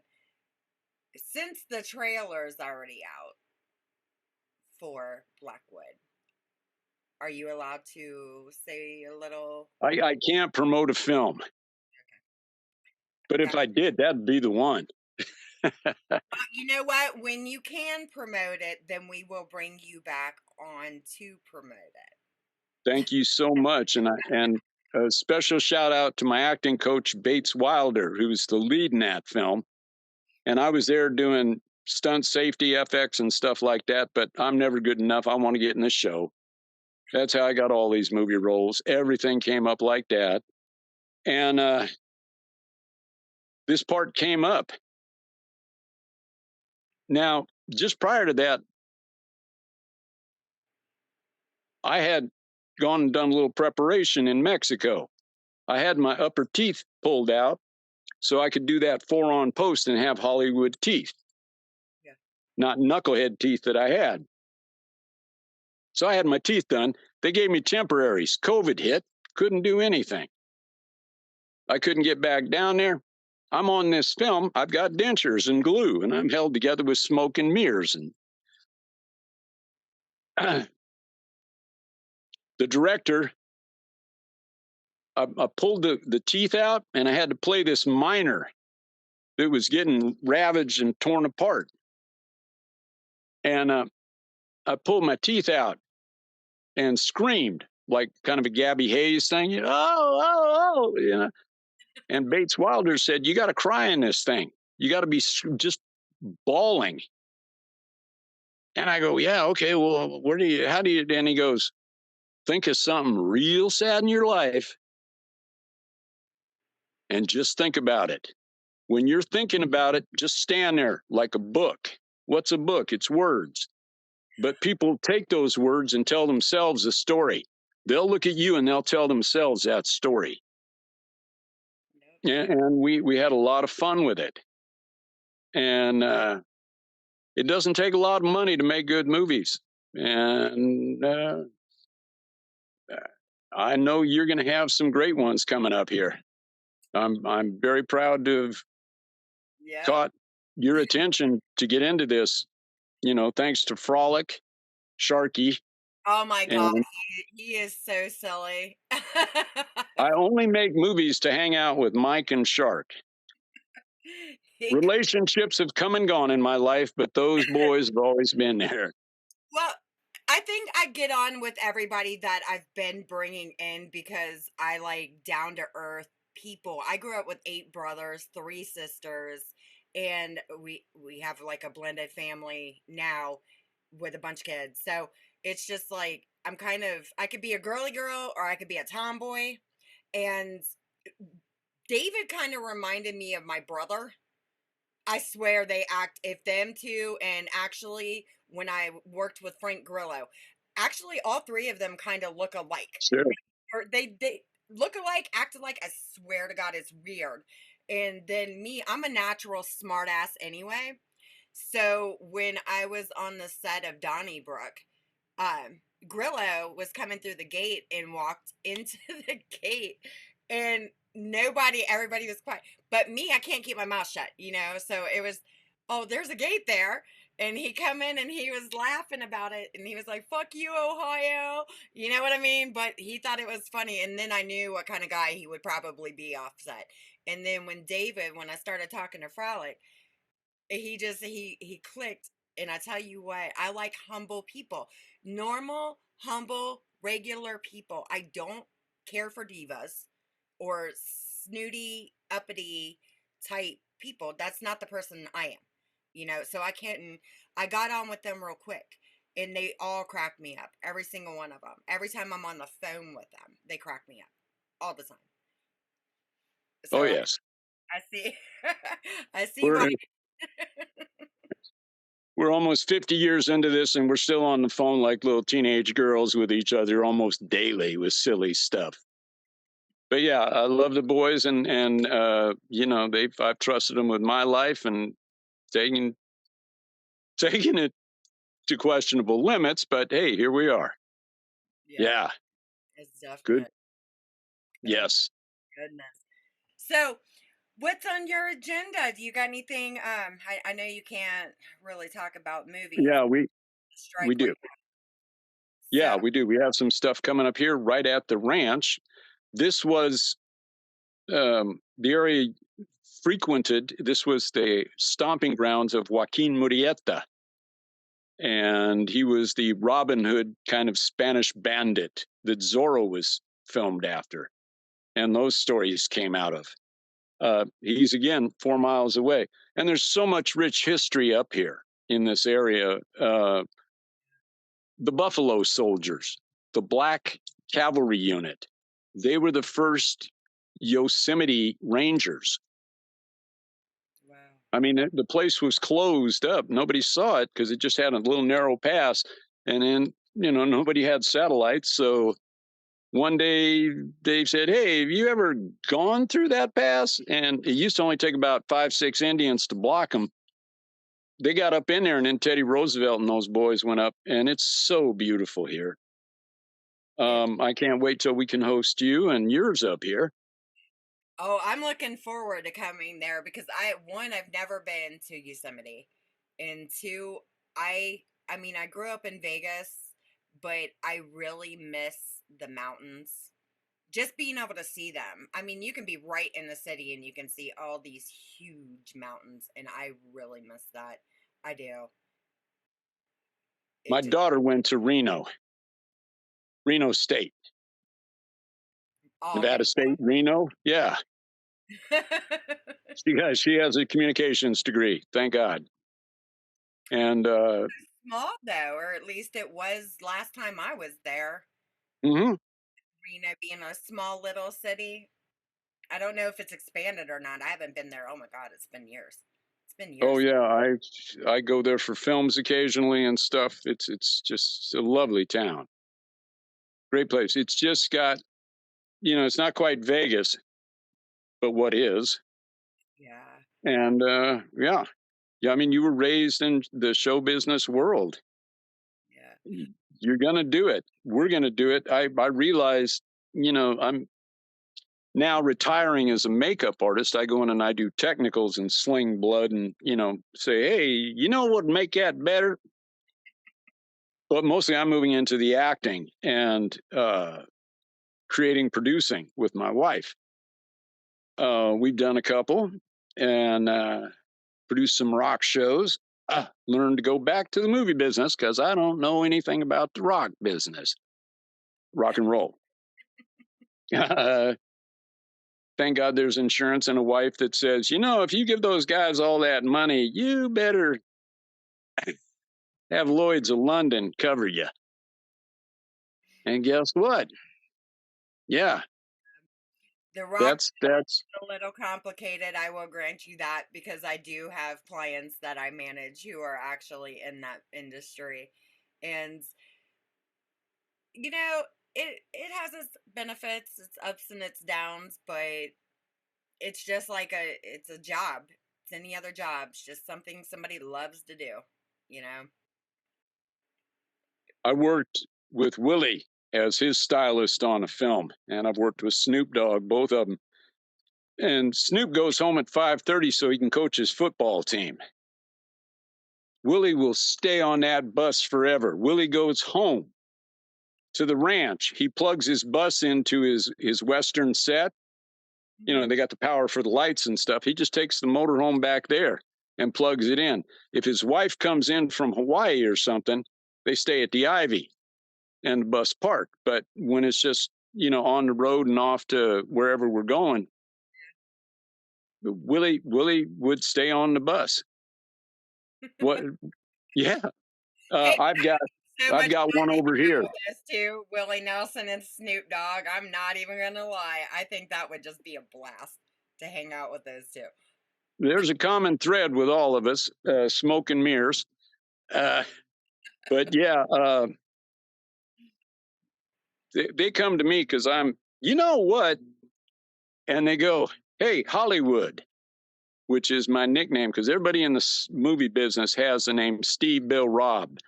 Since the trailer is already out for Blackwood, are you allowed to say a little? I can't promote a film. But if I did, that'd be the one. You know what? When you can promote it, then we will bring you back on to promote it. Thank you so much. And a special shout out to my acting coach, Bates Wilder, who's the lead in that film. And I was there doing stunt safety, FX and stuff like that, but I'm never good enough. I want to get in the show. That's how I got all these movie roles. Everything came up like that. And this part came up. Now, just prior to that, I had gone and done a little preparation in Mexico. I had my upper teeth pulled out so I could do that 4-on post and have Hollywood teeth, not knucklehead teeth that I had. So I had my teeth done. They gave me temporaries. COVID hit, couldn't do anything. I couldn't get back down there. I'm on this film. I've got dentures and glue, and I'm held together with smoke and mirrors. And the director, I pulled the teeth out, and I had to play this minor that was getting ravaged and torn apart. And I pulled my teeth out and screamed like kind of a Gabby Hayes thing, oh. And Bates Wilder said, you got to cry in this thing. You got to be just bawling. And I go, yeah, okay, well, how do you, and he goes, think of something real sad in your life and just think about it. When you're thinking about it, just stand there like a book. What's a book? It's words. But people take those words and tell themselves a story. They'll look at you and they'll tell themselves that story. And we had a lot of fun with it. And it doesn't take a lot of money to make good movies. And I know you're going to have some great ones coming up here. I'm very proud to have Yep. caught your attention to get into this. Thanks to Frolic, Sharky, Oh my god, and he is so silly. I only make movies to hang out with Mike and Shark. He Relationships have come and gone in my life, but those boys have always been there. Well, I think I get on with everybody that I've been bringing in because I like down to earth people. I grew up with 8 brothers, 3 sisters, and we have like a blended family now with a bunch of kids. So it's just like I could be a girly girl or I could be a tomboy. And David kind of reminded me of my brother. I swear they act if them two, and actually when I worked with Frank Grillo, actually all 3 of them kind of look alike. Sure. Or they look alike, act alike. I swear to God, it's weird. And then me, I'm a natural smartass anyway. So when I was on the set of Donnybrook, Grillo was coming through the gate and walked into the gate, and everybody was quiet. But me, I can't keep my mouth shut. So it was, oh, there's a gate there. And he come in and he was laughing about it. And he was like, fuck you, Ohio. You know what I mean? But he thought it was funny. And then I knew what kind of guy he would probably be offset. And then when I started talking to Frolic, he clicked. And I tell you what, I like humble people, normal, humble, regular people. I don't care for divas or snooty, uppity type people. That's not the person I am. So I got on with them real quick, and they all cracked me up. Every single one of them. Every time I'm on the phone with them, they crack me up all the time. Oh, So yes. I see, I see We're why. we're almost 50 years into this, and we're still on the phone like little teenage girls with each other almost daily with silly stuff. But yeah, I love the boys, and I've trusted them with my life and taking taking it to questionable limits. But hey, here we are. Yeah, Yeah, it's good. definite. Oh Yes. goodness. So what's on your agenda? Do you got anything? I know you can't really talk about movies. Yeah, we Strike right do. now. Yeah, So, we do. We have some stuff coming up here right at the ranch. This was the area frequented. This was the stomping grounds of Joaquin Murrieta, and he was the Robin Hood kind of Spanish bandit that Zorro was filmed after, and those stories came out of. He's again 4 miles away, and there's so much rich history up here in this area. The Buffalo Soldiers, the Black Cavalry Unit, they were the first Yosemite Rangers. wow. I mean, the place was closed up. Nobody saw it because it just had a little narrow pass. And then, nobody had satellites. So one day they said, hey, have you ever gone through that pass? And it used to only take about 5, 6 Indians to block them. They got up in there, and then Teddy Roosevelt and those boys went up. And it's so beautiful here. It, I can't wait till we can host you and yours up here. oh, I'm looking forward to coming there because I've never been to Yosemite, and 2, I I mean I grew up in Vegas, but I really miss the mountains. Just being able to see them. I mean, you can be right in the city and you can see all these huge mountains, and I really miss that. I do. My It just daughter went to Reno State, oh Nevada State, Reno. Yeah. yeah. She has a communications degree, thank God. And Small though, or at least it was last time I was there. mhm. Reno being a small little city. I don't know if it's expanded or not. I haven't been there. Oh my God, it's been years. It's been Oh years. yeah, I go there for films occasionally and stuff. It's just a lovely town, great place. It's just got, it's not quite Vegas, but what is. Yeah. And yeah, Yeah, I mean, you were raised in the show business world. Yeah. You're gonna do it. We're gonna do it. I realized, I'm now retiring as a makeup artist. I go in and I do technicals and sling blood and, say, hey, you know what would make that better? But mostly I'm moving into the acting and creating, producing with my wife. We've done a couple and produced some rock shows. Learned to go back to the movie business because I don't know anything about the rock business, rock and roll. Thank God there's insurance and a wife that says, if you give those guys all that money, you better have Lloyd's of London cover you. And guess what? Yeah, The rock that's is a little complicated. I will grant you that because I do have clients that I manage who are actually in that industry. And it has its benefits, its ups and its downs, but it's just like it's a job. It's any other job. It's just something somebody loves to do, you know. I worked with Willie as his stylist on a film, and I've worked with Snoop Dogg, both of them. And Snoop goes home at 5:30 so he can coach his football team. Willie will stay on that bus forever. Willie goes home to the ranch. He plugs his bus into his Western set. They got the power for the lights and stuff. He just takes the motorhome back there and plugs it in. If his wife comes in from Hawaii or something, they stay at the Ivy and the bus park. But when it's just, on the road and off to wherever we're going, Willie would stay on the bus. What? Yeah. Hey, I've got so I've much got fun one over hanging here. out with those two, Willie Nelson and Snoop Dogg. I'm not even gonna lie. I think that would just be a blast to hang out with those two. There's a common thread with all of us, smoke and mirrors. Uh, but yeah, they come to me because I'm, you know what? And they go, hey, Hollywood, which is my nickname because everybody in the movie business has the name Steve, Bill, Rob.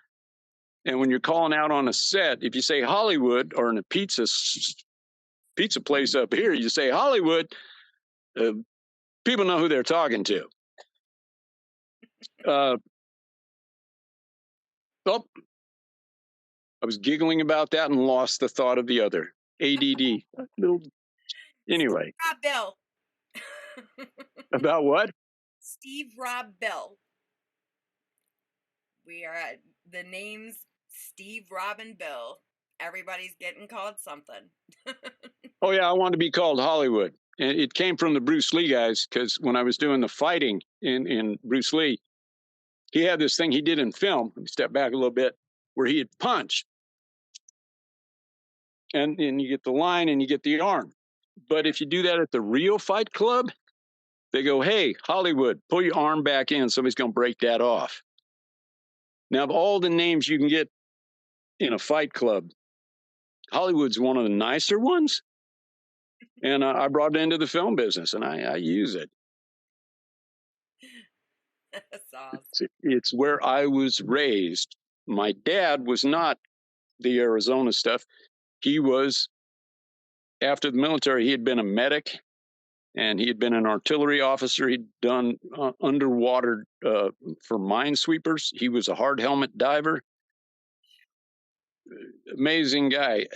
And when you're calling out on a set, if you say Hollywood or in a pizza place up here, you say Hollywood, people know who they're talking to. Oh, I was giggling about that and lost the thought of the other. ADD. Anyway, Rob Bill. about what? Steve Rob Bill. We are at the names Steve, Rob, and Bill. Everybody's getting called something. Oh, yeah, I wanted to be called Hollywood. And it came from the Bruce Lee guys because when I was doing the fighting in Bruce Lee, he had this thing he did in film. Let me step back a little bit, where he'd punch. And you get the line and you get the arm. But if you do that at the real fight club, they go, hey, Hollywood, pull your arm back in. Somebody's going to break that off. Now, of all the names you can get in a fight club, Hollywood's one of the nicer ones. And I brought it into the film business and I use it. That's awesome. It's where I was raised. My dad was not the Arizona stuff. He was, after the military, he had been a medic and he had been an artillery officer. He'd done underwater for minesweepers. He was a hard helmet diver. Amazing guy.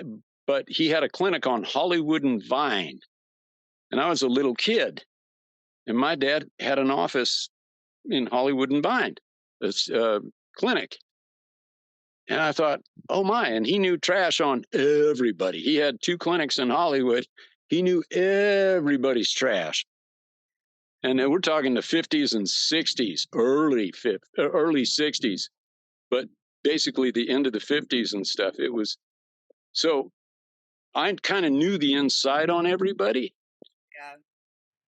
But he had a clinic on Hollywood and Vine. And I was a little kid. And my dad had an office in Hollywood and Vine, this clinic. And I thought, oh my, and he knew trash on everybody. He had 2 clinics in Hollywood. He knew everybody's trash. And we're talking the 50s and 60s, early 60s, but basically the end of the 50s and stuff. It was, so I kind of knew the inside on everybody. Yeah.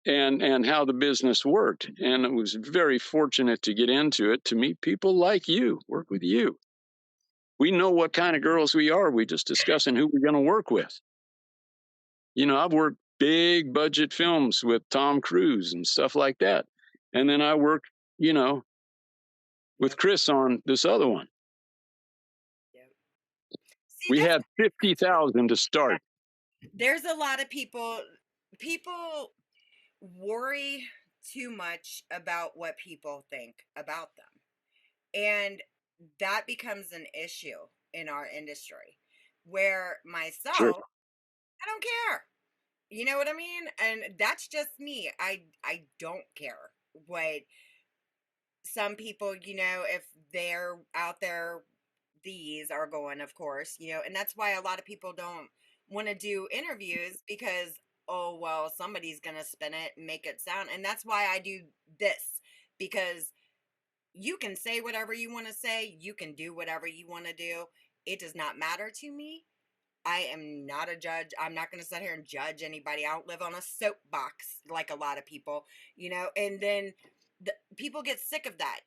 And how the business worked. And it was very fortunate to get into it, to meet people like you, work with you. We know what kind of girls we are. We just discussing who we're going to work with. I've worked big budget films with Tom Cruise and stuff like that. And then I worked, with Chris on this other one. Yep. See, We that's had 50,000 to start. there's a lot of people worry too much about what people think about them. And that becomes an issue in our industry where myself, Sure. I don't care. You know what I mean? And that's just me. I don't care what some people, if they're out there, these are going, of course, and that's why a lot of people don't want to do interviews because, oh, well, somebody's going to spin it and make it sound. And that's why I do this, because you can say whatever you want to say, you can do whatever you want to do. It does not matter to me. I am not a judge. I'm not going to sit here and judge anybody. I don't live on a soapbox like a lot of people, and then people get sick of that,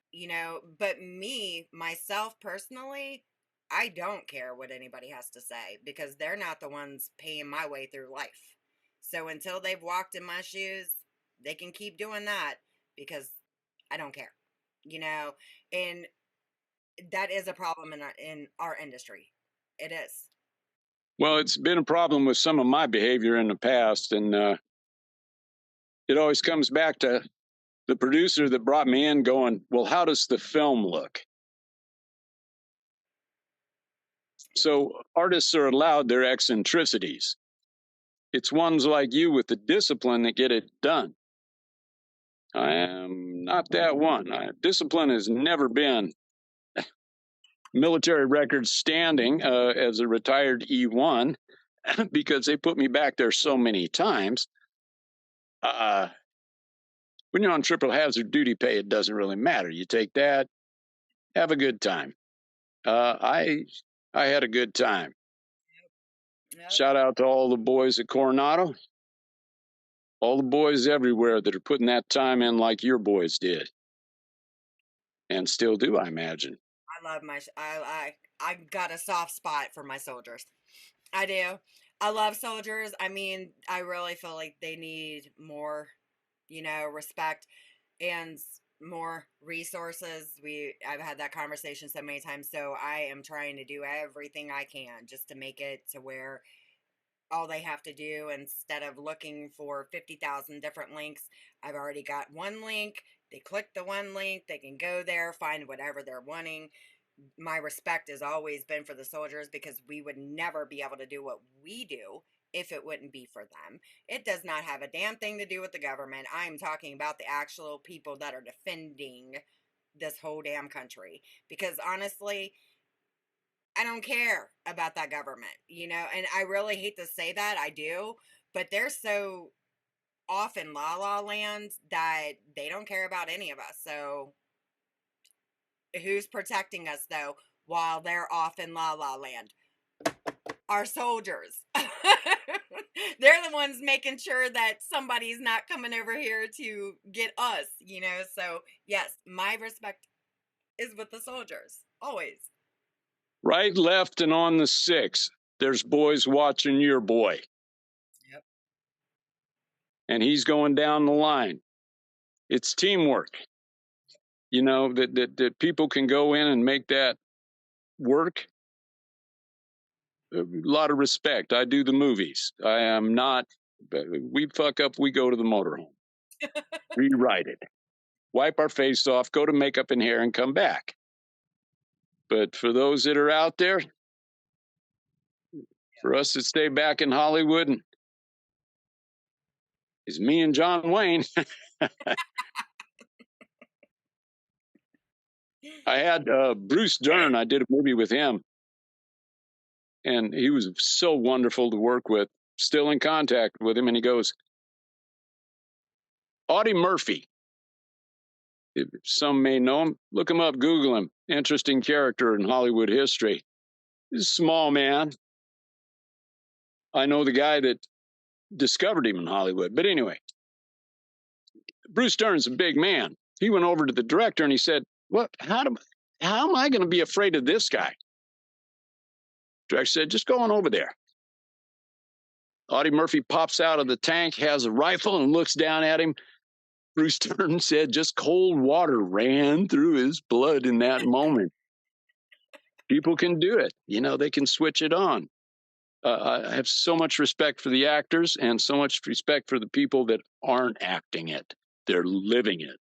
but me, myself personally, I don't care what anybody has to say because they're not the ones paying my way through life. So until they've walked in my shoes, they can keep doing that because I don't care, and that is a problem in our industry. It is. Well, it's been a problem with some of my behavior in the past, and it always comes back to the producer that brought me in going, well, how does the film look? So artists are allowed their eccentricities. It's ones like you with the discipline that get it done. I am not that one. Discipline has never been military records standing as a retired E1 because they put me back there so many times. When you're on triple hazard duty pay, it doesn't really matter. You take that, have a good time. I had a good time. Yep. Shout out to all the boys at Coronado, all the boys everywhere that are putting that time in like your boys did, and still do, I imagine. I love I got a soft spot for my soldiers. I do. I love soldiers. I mean, I really feel like they need more, respect and more resources. I've had that conversation so many times. So I am trying to do everything I can just to make it to where all they have to do, instead of looking for 50,000 different links, I've already got one link. They click the one link, they can go there, find whatever they're wanting. My respect has always been for the soldiers because we would never be able to do what we do if it wouldn't be for them. It does not have a damn thing to do with the government. I'm talking about the actual people that are defending this whole damn country. Because honestly, I don't care about that government, and I really hate to say that, I do, but they're so off in la la land that they don't care about any of us. So who's protecting us though while they're off in la la land? Our soldiers. They're the ones making sure that somebody's not coming over here to get us, so yes, my respect is with the soldiers always. Right, left, and on the six, there's boys watching your boy. Yep. And he's going down the line. It's teamwork. That people can go in and make that work. A lot of respect. I do the movies. I am not, we fuck up, we go to the motorhome. Rewrite it. Wipe our face off, go to makeup and hair, and come back. But for those that are out there, for us to stay back in Hollywood, is me and John Wayne. I had Bruce Dern. I did a movie with him, and he was so wonderful to work with. Still in contact with him, and he goes, Audie Murphy. If some may know him, look him up, Google him. Interesting character in Hollywood history. He's a small man. I know the guy that discovered him in Hollywood. But anyway, Bruce Dern's a big man. He went over to the director and he said, how am I going to be afraid of this guy? Director said, just go on over there. Audie Murphy pops out of the tank, has a rifle, and looks down at him. Bruce Dern said just cold water ran through his blood in that moment. People can do it. They can switch it on. I have so much respect for the actors and so much respect for the people that aren't acting it. They're living it.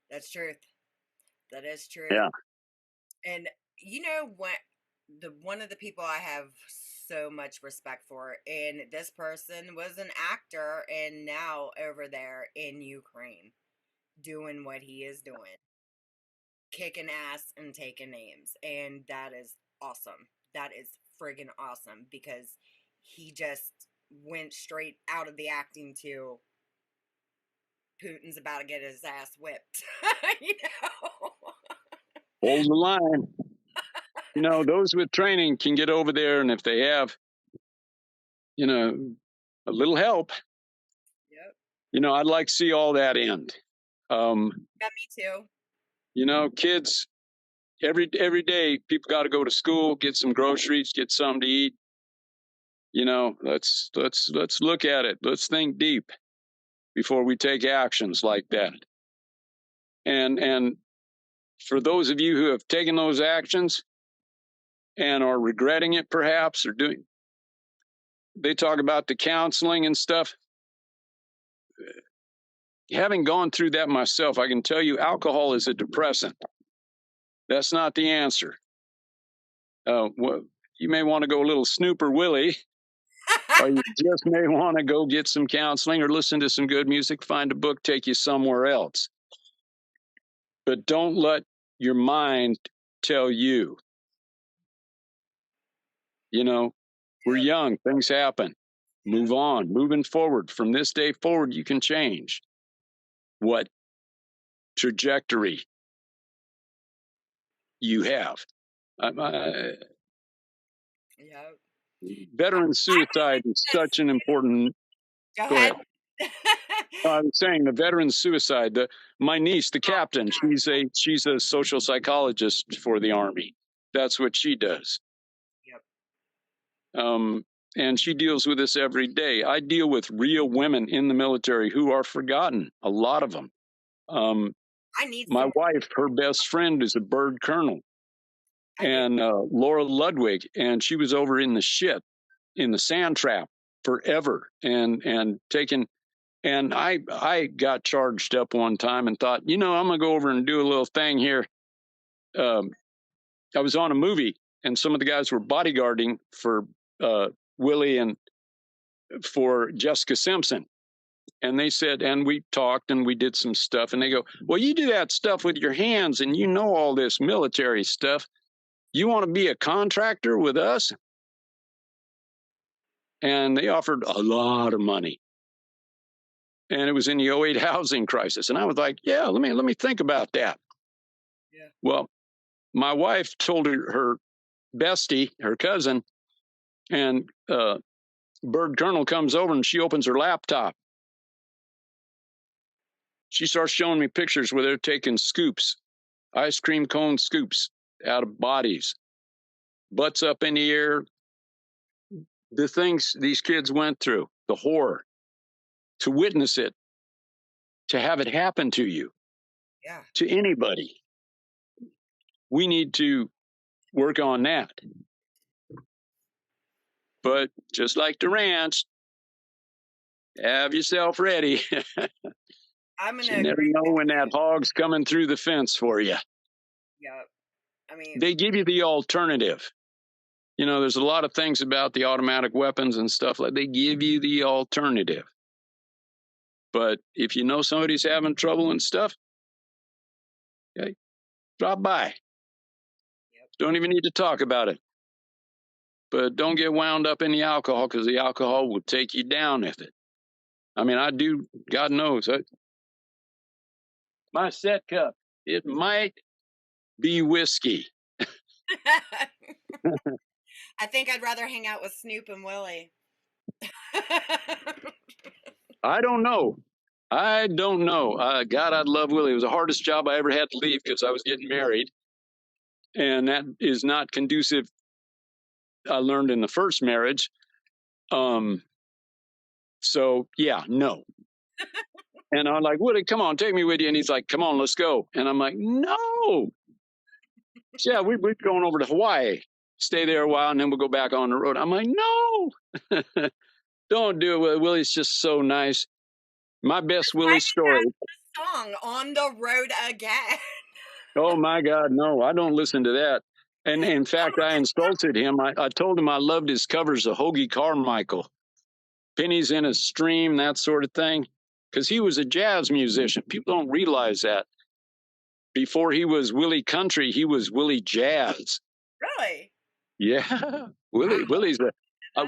That's truth. That is true. Yeah. And one of the people I have so much respect for, and this person was an actor and now over there in Ukraine doing what he is doing, kicking ass and taking names. And that is awesome. That is friggin' awesome, because he just went straight out of the acting to Putin's about to get his ass whipped. Hold the line. Those with training can get over there, and if they have, a little help. Yep. I'd like to see all that end. Yeah, me too. Kids, every day, people got to go to school, get some groceries, get something to eat. Let's look at it. Let's think deep before we take actions like that. And for those of you who have taken those actions and are regretting it, perhaps, or they talk about the counseling and stuff. Having gone through that myself, I can tell you alcohol is a depressant. That's not the answer. You may want to go a little Snoop or Willie, or you just may want to go get some counseling or listen to some good music, find a book, take you somewhere else. But don't let your mind tell you. We're young, things happen. Move on, moving forward. From this day forward, you can change what trajectory you have. Yep. Veteran suicide is such an important. Go Go ahead. ahead. I was saying the veteran suicide. My niece, the captain, she's a social psychologist for the Army. That's what she does. Yep. And she deals with this every day. I deal with real women in the military who are forgotten. A lot of them. I need my wife, her best friend is a bird colonel, and Laura Ludwig, and she was over in the sand trap forever, and taken. And I got charged up one time and thought, I'm gonna go over and do a little thing here. I was on a movie, and some of the guys were bodyguarding for Willie and for Jessica Simpson. And they said, and we talked and we did some stuff, and they go, well, you do that stuff with your hands and you know all this military stuff. You want to be a contractor with us? And they offered a lot of money. And it was in the 08 housing crisis. And I was like, yeah, let me think about that. Yeah. Well, my wife told her bestie, her cousin, and Bird Colonel comes over and she opens her laptop. She starts showing me pictures where they're taking scoops, ice cream cone scoops out of bodies, butts up in the air. The things these kids went through, the horror, to witness it, to have it happen to you, to anybody. We need to work on that. But just like the ranch, have yourself ready. You never know when that hog's coming through the fence for you. Yeah. I mean, they give you the alternative. There's a lot of things about the automatic weapons and stuff like they give you the alternative. But if you know somebody's having trouble and stuff, okay, drop by. Yep. Don't even need to talk about it. But don't get wound up in the alcohol, because the alcohol will take you down with it. I mean, I do, God knows. My set cup, it might be whiskey. I think I'd rather hang out with Snoop and Willie. I don't know. God, I'd love Willie. It was the hardest job I ever had to leave because I was getting married. And that is not conducive. I learned in the first marriage. So, yeah, no. And I'm like, Willie, come on, take me with you. And he's like, come on, let's go. And I'm like, no. Yeah, we're going over to Hawaii, stay there a while, and then we'll go back on the road. I'm like, no, don't do it, Willie. Willie's just so nice. My best Why Willie is story. that song On the Road Again? Oh my God, no, I don't listen to that. And in fact, I insulted him. I told him I loved his covers of Hoagie Carmichael, Pennies in a Stream, that sort of thing, because he was a jazz musician. People don't realize that. Before he was Willie Country, he was Willie Jazz. Really? Yeah, Willie. Wow.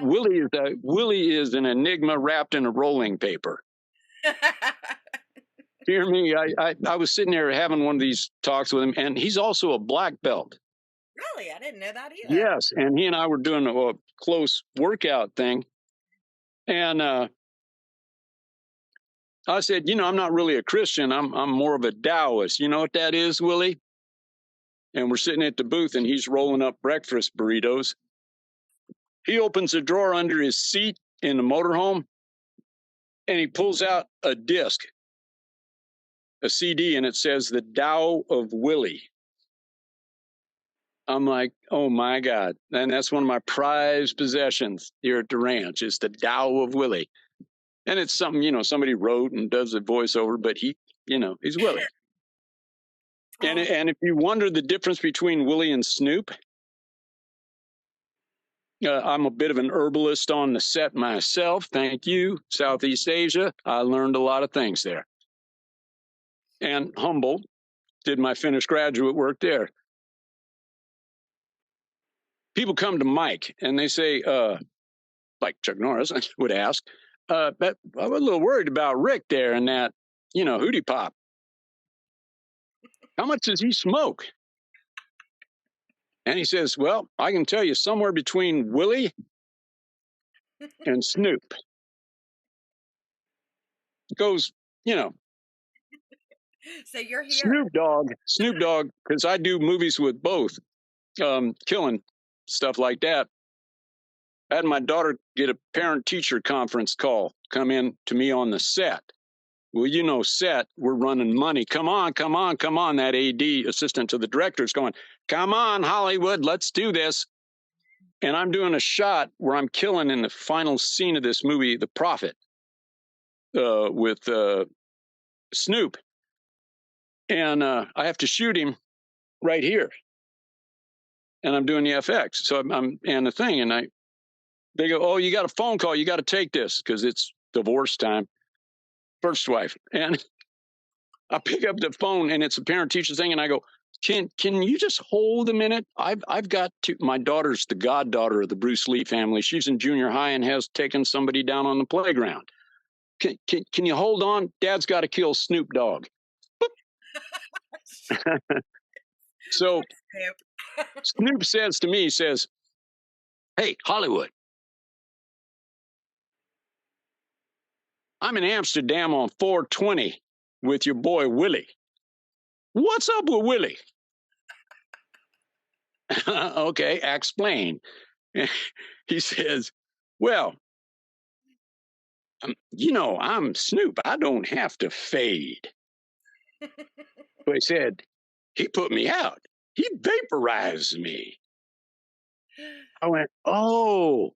Willie is an enigma wrapped in a rolling paper. Hear me? I was sitting there having one of these talks with him, and he's also a black belt. Really? I didn't know that either. Yes, and he and I were doing a close workout thing, and I said, I'm not really a Christian. I'm more of a Taoist. You know what that is, Willie? And we're sitting at the booth, and he's rolling up breakfast burritos. He opens a drawer under his seat in the motorhome, and he pulls out a disc, a CD, and it says The Tao of Willie. I'm like, oh my God. And that's one of my prized possessions here at the ranch is The Tao of Willie. And it's something, somebody wrote and does a voiceover, but he's Willie. And if you wonder the difference between Willie and Snoop, I'm a bit of an herbalist on the set myself. Thank you, Southeast Asia. I learned a lot of things there. And Humboldt, did my finished graduate work there. People come to Mike and they say, like Chuck Norris would ask, but I'm a little worried about Rick there and that, Hootie Pop. How much does he smoke? And he says, well, I can tell you somewhere between Willie and Snoop. It goes, So you're here. Snoop Dogg, because I do movies with both, killing stuff like that. I had my daughter get a parent-teacher conference call come in to me on the set. Well, set, we're running money. Come on. That AD, assistant to the director, is going, come on, Hollywood, let's do this. And I'm doing a shot where I'm killing in the final scene of this movie, The Prophet, with Snoop. And I have to shoot him right here. And I'm doing the FX. So I'm and the thing, and they go, oh, you got a phone call. You got to take this because it's divorce time. First wife. And I pick up the phone and it's a parent teacher thing. And I go, can you just hold a minute? I've got to, my daughter's the goddaughter of the Bruce Lee family. She's in junior high and has taken somebody down on the playground. Can you hold on? Dad's got to kill Snoop Dogg. So Snoop says to me, he says, hey, Hollywood, I'm in Amsterdam on 420 with your boy Willie. What's up with Willie? Okay, explain. He says, well, I'm Snoop. I don't have to fade. So he said, he put me out. He vaporized me. I went, oh,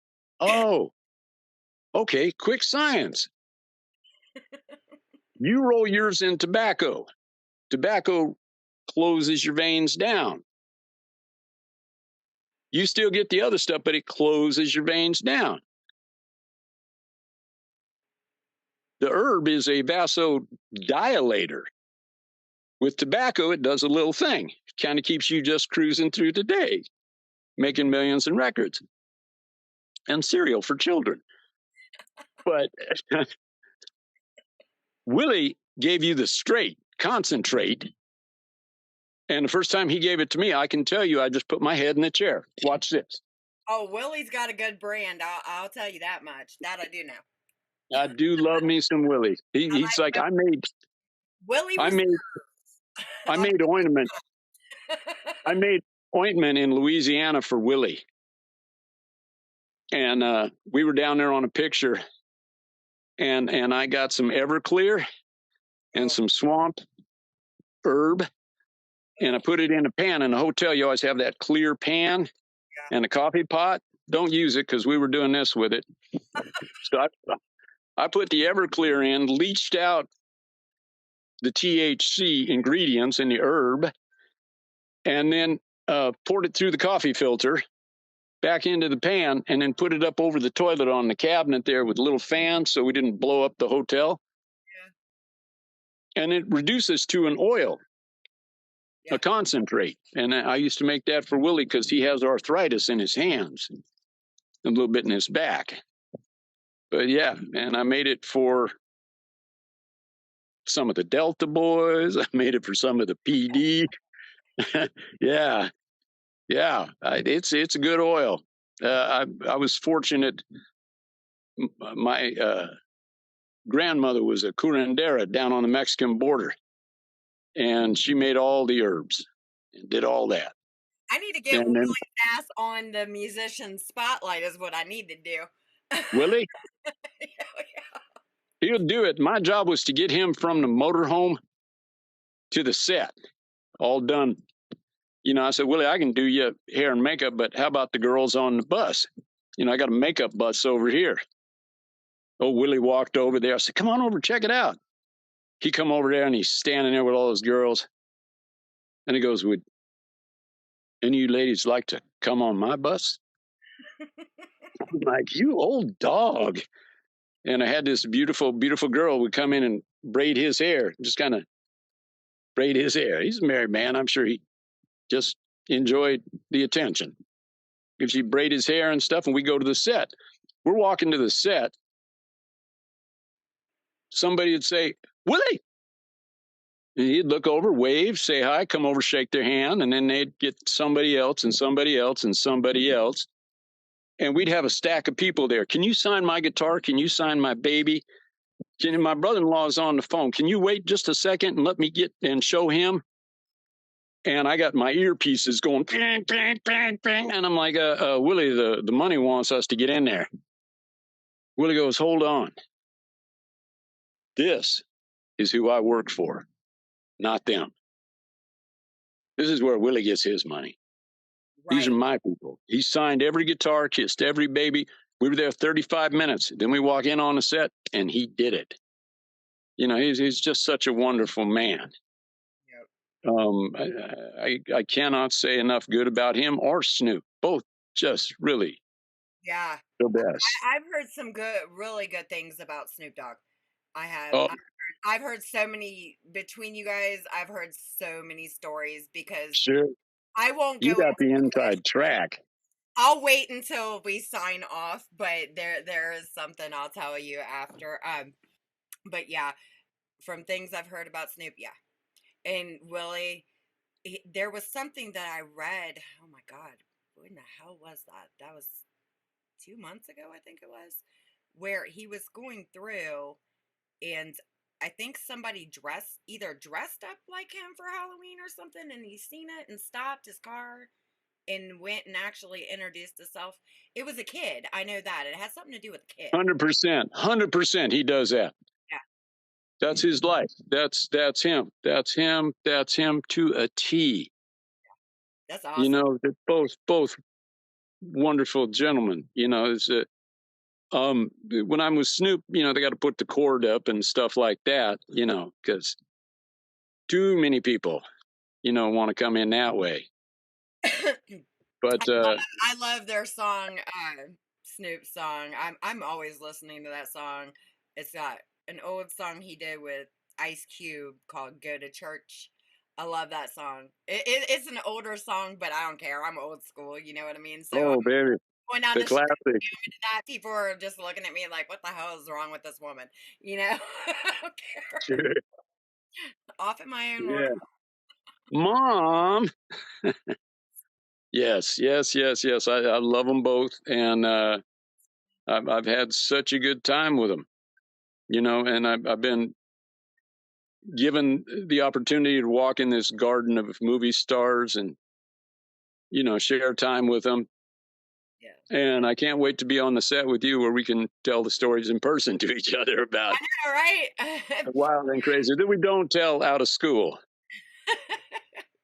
okay, quick science. You roll yours in tobacco. Tobacco closes your veins down. You still get the other stuff, but it closes your veins down. The herb is a vasodilator. With tobacco, it does a little thing. It kind of keeps you just cruising through the day, making millions in records and cereal for children. But Willie gave you the straight, concentrate. And the first time he gave it to me, I can tell you, I just put my head in the chair. Watch this. Oh, Willie's got a good brand. I'll tell you that much. That I do know. I do love me some Willie. He's like, Willie. I made ointment. I made ointment in Louisiana for Willie. And we were down there on a picture. and I got some Everclear and some swamp herb, and I put it in a pan. In a hotel, you always have that clear pan and a coffee pot. Don't use it because we were doing this with it. So I put the Everclear in, leached out the THC ingredients in the herb, and then poured it through the coffee filter back into the pan, and then put it up over the toilet on the cabinet there with little fans so we didn't blow up the hotel. And it reduces to an oil, a concentrate. And I used to make that for Willie because he has arthritis in his hands, a little bit in his back. But yeah, and I made it for some of the Delta boys. I made it for some of the PD. Yeah. It's a good oil. I was fortunate. My grandmother was a curandera down on the Mexican border, and she made all the herbs and did all that. I need to get Willie's ass on the musician spotlight is what I need to do. Willie? Yeah. He'll do it. My job was to get him from the motorhome to the set, all done. You know, I said, Willie, I can do your hair and makeup, but how about the girls on the bus? You know, I got a makeup bus over here. Oh, Willie walked over there. I said, come on over, check it out. He come over there and he's standing there with all those girls. And he goes, would any of you ladies like to come on my bus? I'm like, you old dog. And I had this beautiful, beautiful girl would come in and braid his hair, just kind of braid his hair. He's a married man. I'm sure he just enjoyed the attention. If she braid his hair and stuff, and we go to the set. We're walking to the set. Somebody would say, Willie. And he'd look over, wave, say hi, come over, shake their hand, and then they'd get somebody else and somebody else and somebody else. And we'd have a stack of people there. Can you sign my guitar? Can you sign my baby? My brother-in-law is on the phone. Can you wait just a second and let me get and show him? And I got my earpieces going, bang, bang, bang, bang. And I'm like, Willie, the money wants us to get in there. Willie goes, hold on. This is who I work for, not them. This is where Willie gets his money. Right. These are my people. He signed every guitar, kissed every baby. We were there 35 minutes. Then we walk in on the set, and he did it. You know, he's just such a wonderful man. Yep. I cannot say enough good about him or Snoop. Both just really the best. I've heard some really good things about Snoop Dogg. I have. I've heard so many between you guys. I've heard so many stories because I won't go. You got the inside track. I'll wait until we sign off, but there is something I'll tell you after. But yeah, from things I've heard about Snoop, and Willie, there was something that I read. Oh my God, when the hell was that? That was 2 months ago, I think it was, where he was going through. And I think somebody either dressed up like him for Halloween or something, and he's seen it and stopped his car and went and actually introduced himself. It was a kid. I know that. It has something to do with a kid. 100%. He does that. Yeah. That's his life. That's him. That's him to a T. That's awesome. You know, they're both wonderful gentlemen. You know, it's when I'm with Snoop, you know, they got to put the cord up and stuff like that, you know, because too many people, you know, want to come in that way. But I love their song, Snoop's song. I'm always listening to that song. It's got an old song he did with Ice Cube called "Go to Church." I love that song. It's an older song, but I don't care. I'm old school. You know what I mean? So, baby. Going down the classic. That people are just looking at me like, what the hell is wrong with this woman? You know? I don't care. Sure. Off at my own world. Mom. Yes. I love them both. And I've had such a good time with them, you know, and I've been given the opportunity to walk in this garden of movie stars and, you know, share time with them. And I can't wait to be on the set with you where we can tell the stories in person to each other about All right. wild and crazy that we don't tell out of school.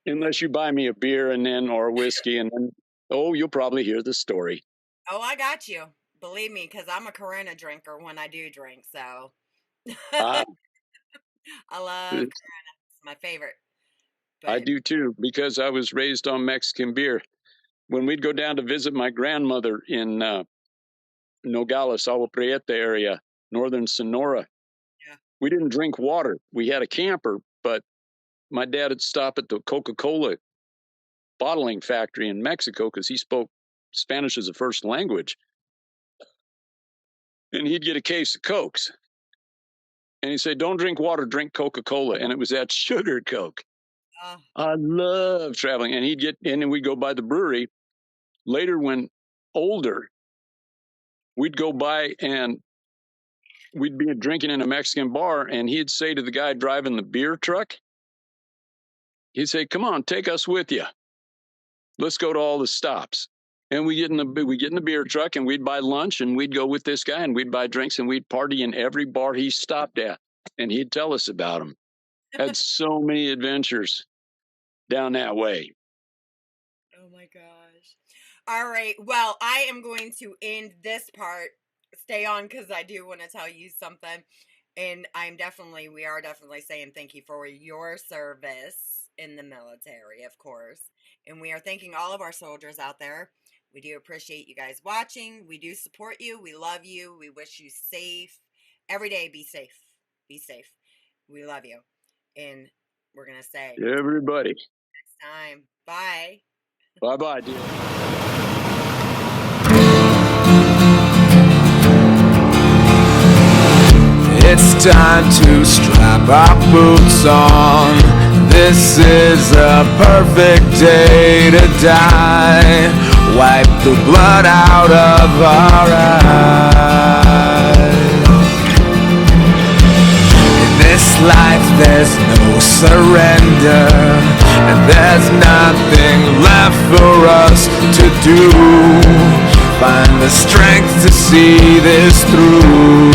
Unless you buy me a beer and then or whiskey and then you'll probably hear the story. Oh, I got you. Believe me, because I'm a Corona drinker when I do drink. So Ah, I love Corona. It's my favorite. I But do too, because I was raised on Mexican beer. When we'd go down to visit my grandmother in Nogales, Agua Prieta area, northern Sonora, yeah. we didn't drink water. We had a camper, but my dad would stop at the Coca-Cola bottling factory in Mexico because he spoke Spanish as a first language. And he'd get a case of Cokes. And he'd say, don't drink water, drink Coca-Cola. And it was that sugar Coke. I love traveling. And then we'd go by the brewery. Later, when older, we'd go by and we'd be drinking in a Mexican bar. And he'd say to the guy driving the beer truck, he'd say, come on, take us with you. Let's go to all the stops. And we get in the beer truck and we'd buy lunch and we'd go with this guy and we'd buy drinks and we'd party in every bar he stopped at. And he'd tell us about them. Had so many adventures down that way. Oh my gosh. All right. Well, I am going to end this part. Stay on because I do want to tell you something. And we are definitely saying thank you for your service in the military, of course. And we are thanking all of our soldiers out there. We do appreciate you guys watching. We do support you. We love you. We wish you safe. Every day, be safe. Be safe. We love you. And we're going to say everybody next time. Bye. Bye-bye, dear. It's time to strap our boots on. This is a perfect day to die. Wipe the blood out of our eyes. In this life there's no surrender, and there's nothing left for us to do. Find the strength to see this through.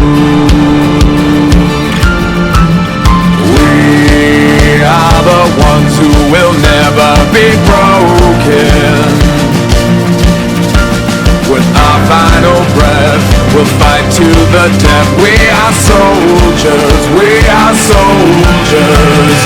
We are the ones who will never be broken. With our final breath, we'll fight to the death. We are soldiers, we are soldiers.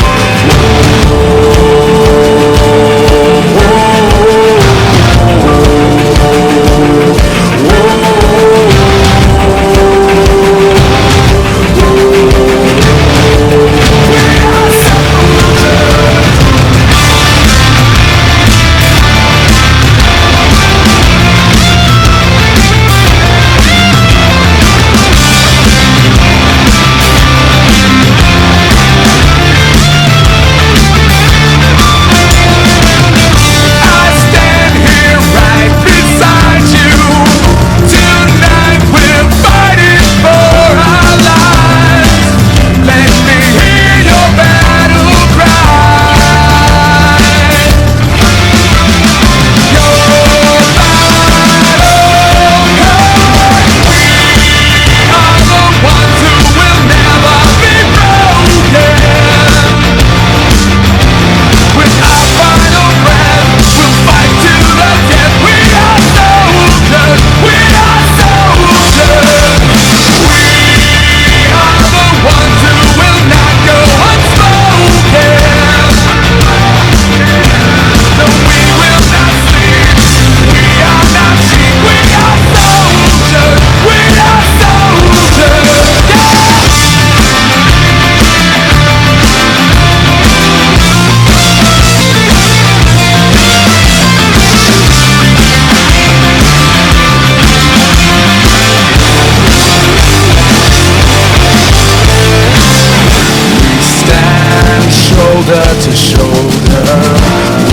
Shoulder to shoulder,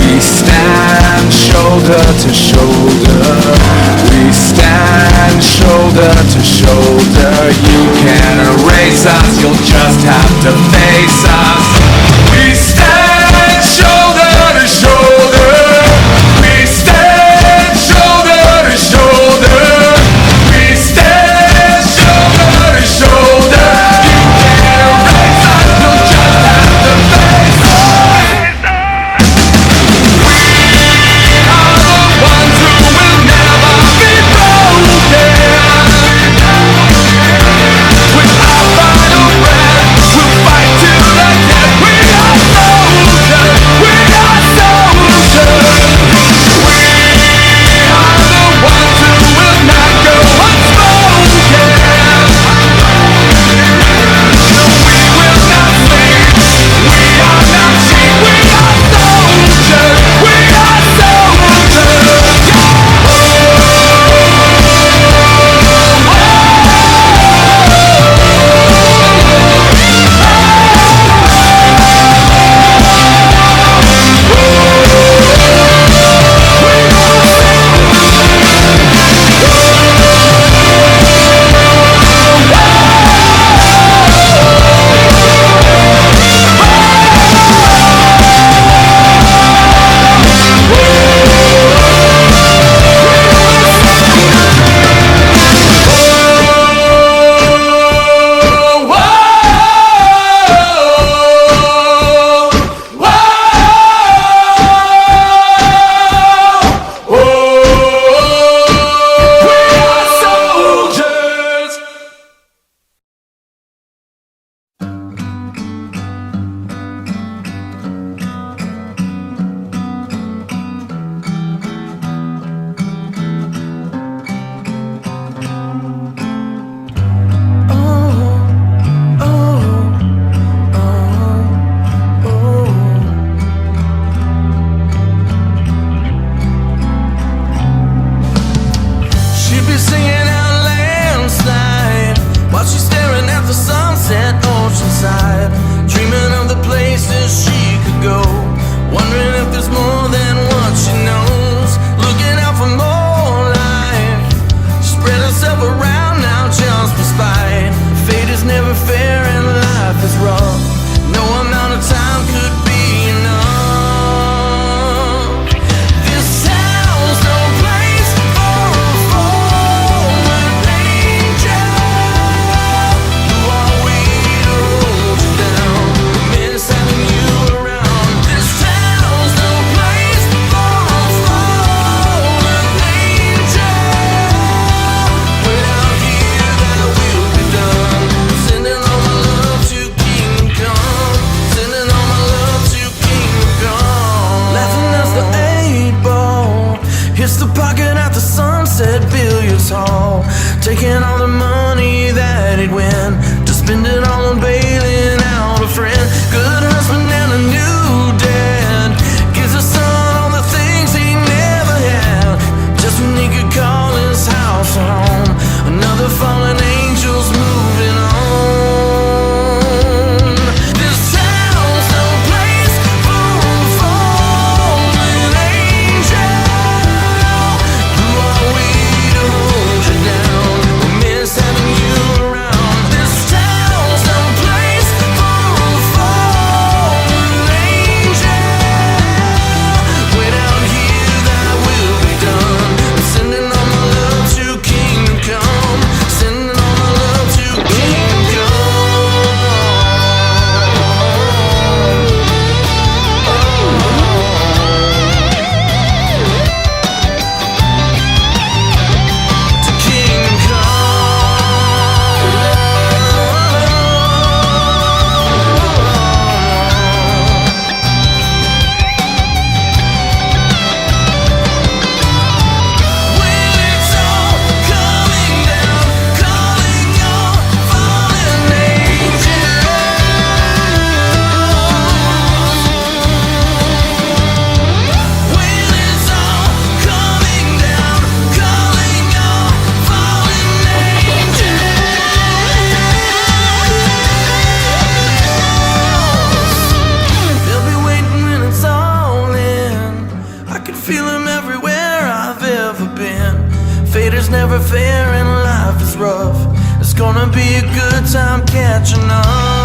we stand shoulder to shoulder. We stand shoulder to shoulder. You can't erase us, you'll just have to face us. We stand shoulder to shoulder. We stand shoulder to shoulder. bet he'd win. To spend it all on bailing out a friend. Good husband and a new dad. Gives his son all the things he never had. Just when he could call his house a home, another fallen angel's moving on. This town's no place for a fallen angel. Who are we to hold you down? We miss having you around. This town's no place for a fallen angel. Way down here, thy will be done. I'm sending all my love to Kingdom Come. Sending all my love to Kingdom Come. To Kingdom When it's all coming down, calling your fallen angels. When it's all coming down, calling your fallen angels. They'll be waiting when it's all in. I can feel them everywhere I've ever been. Fate is never fair and life is rough. It's gonna be a good time catching up.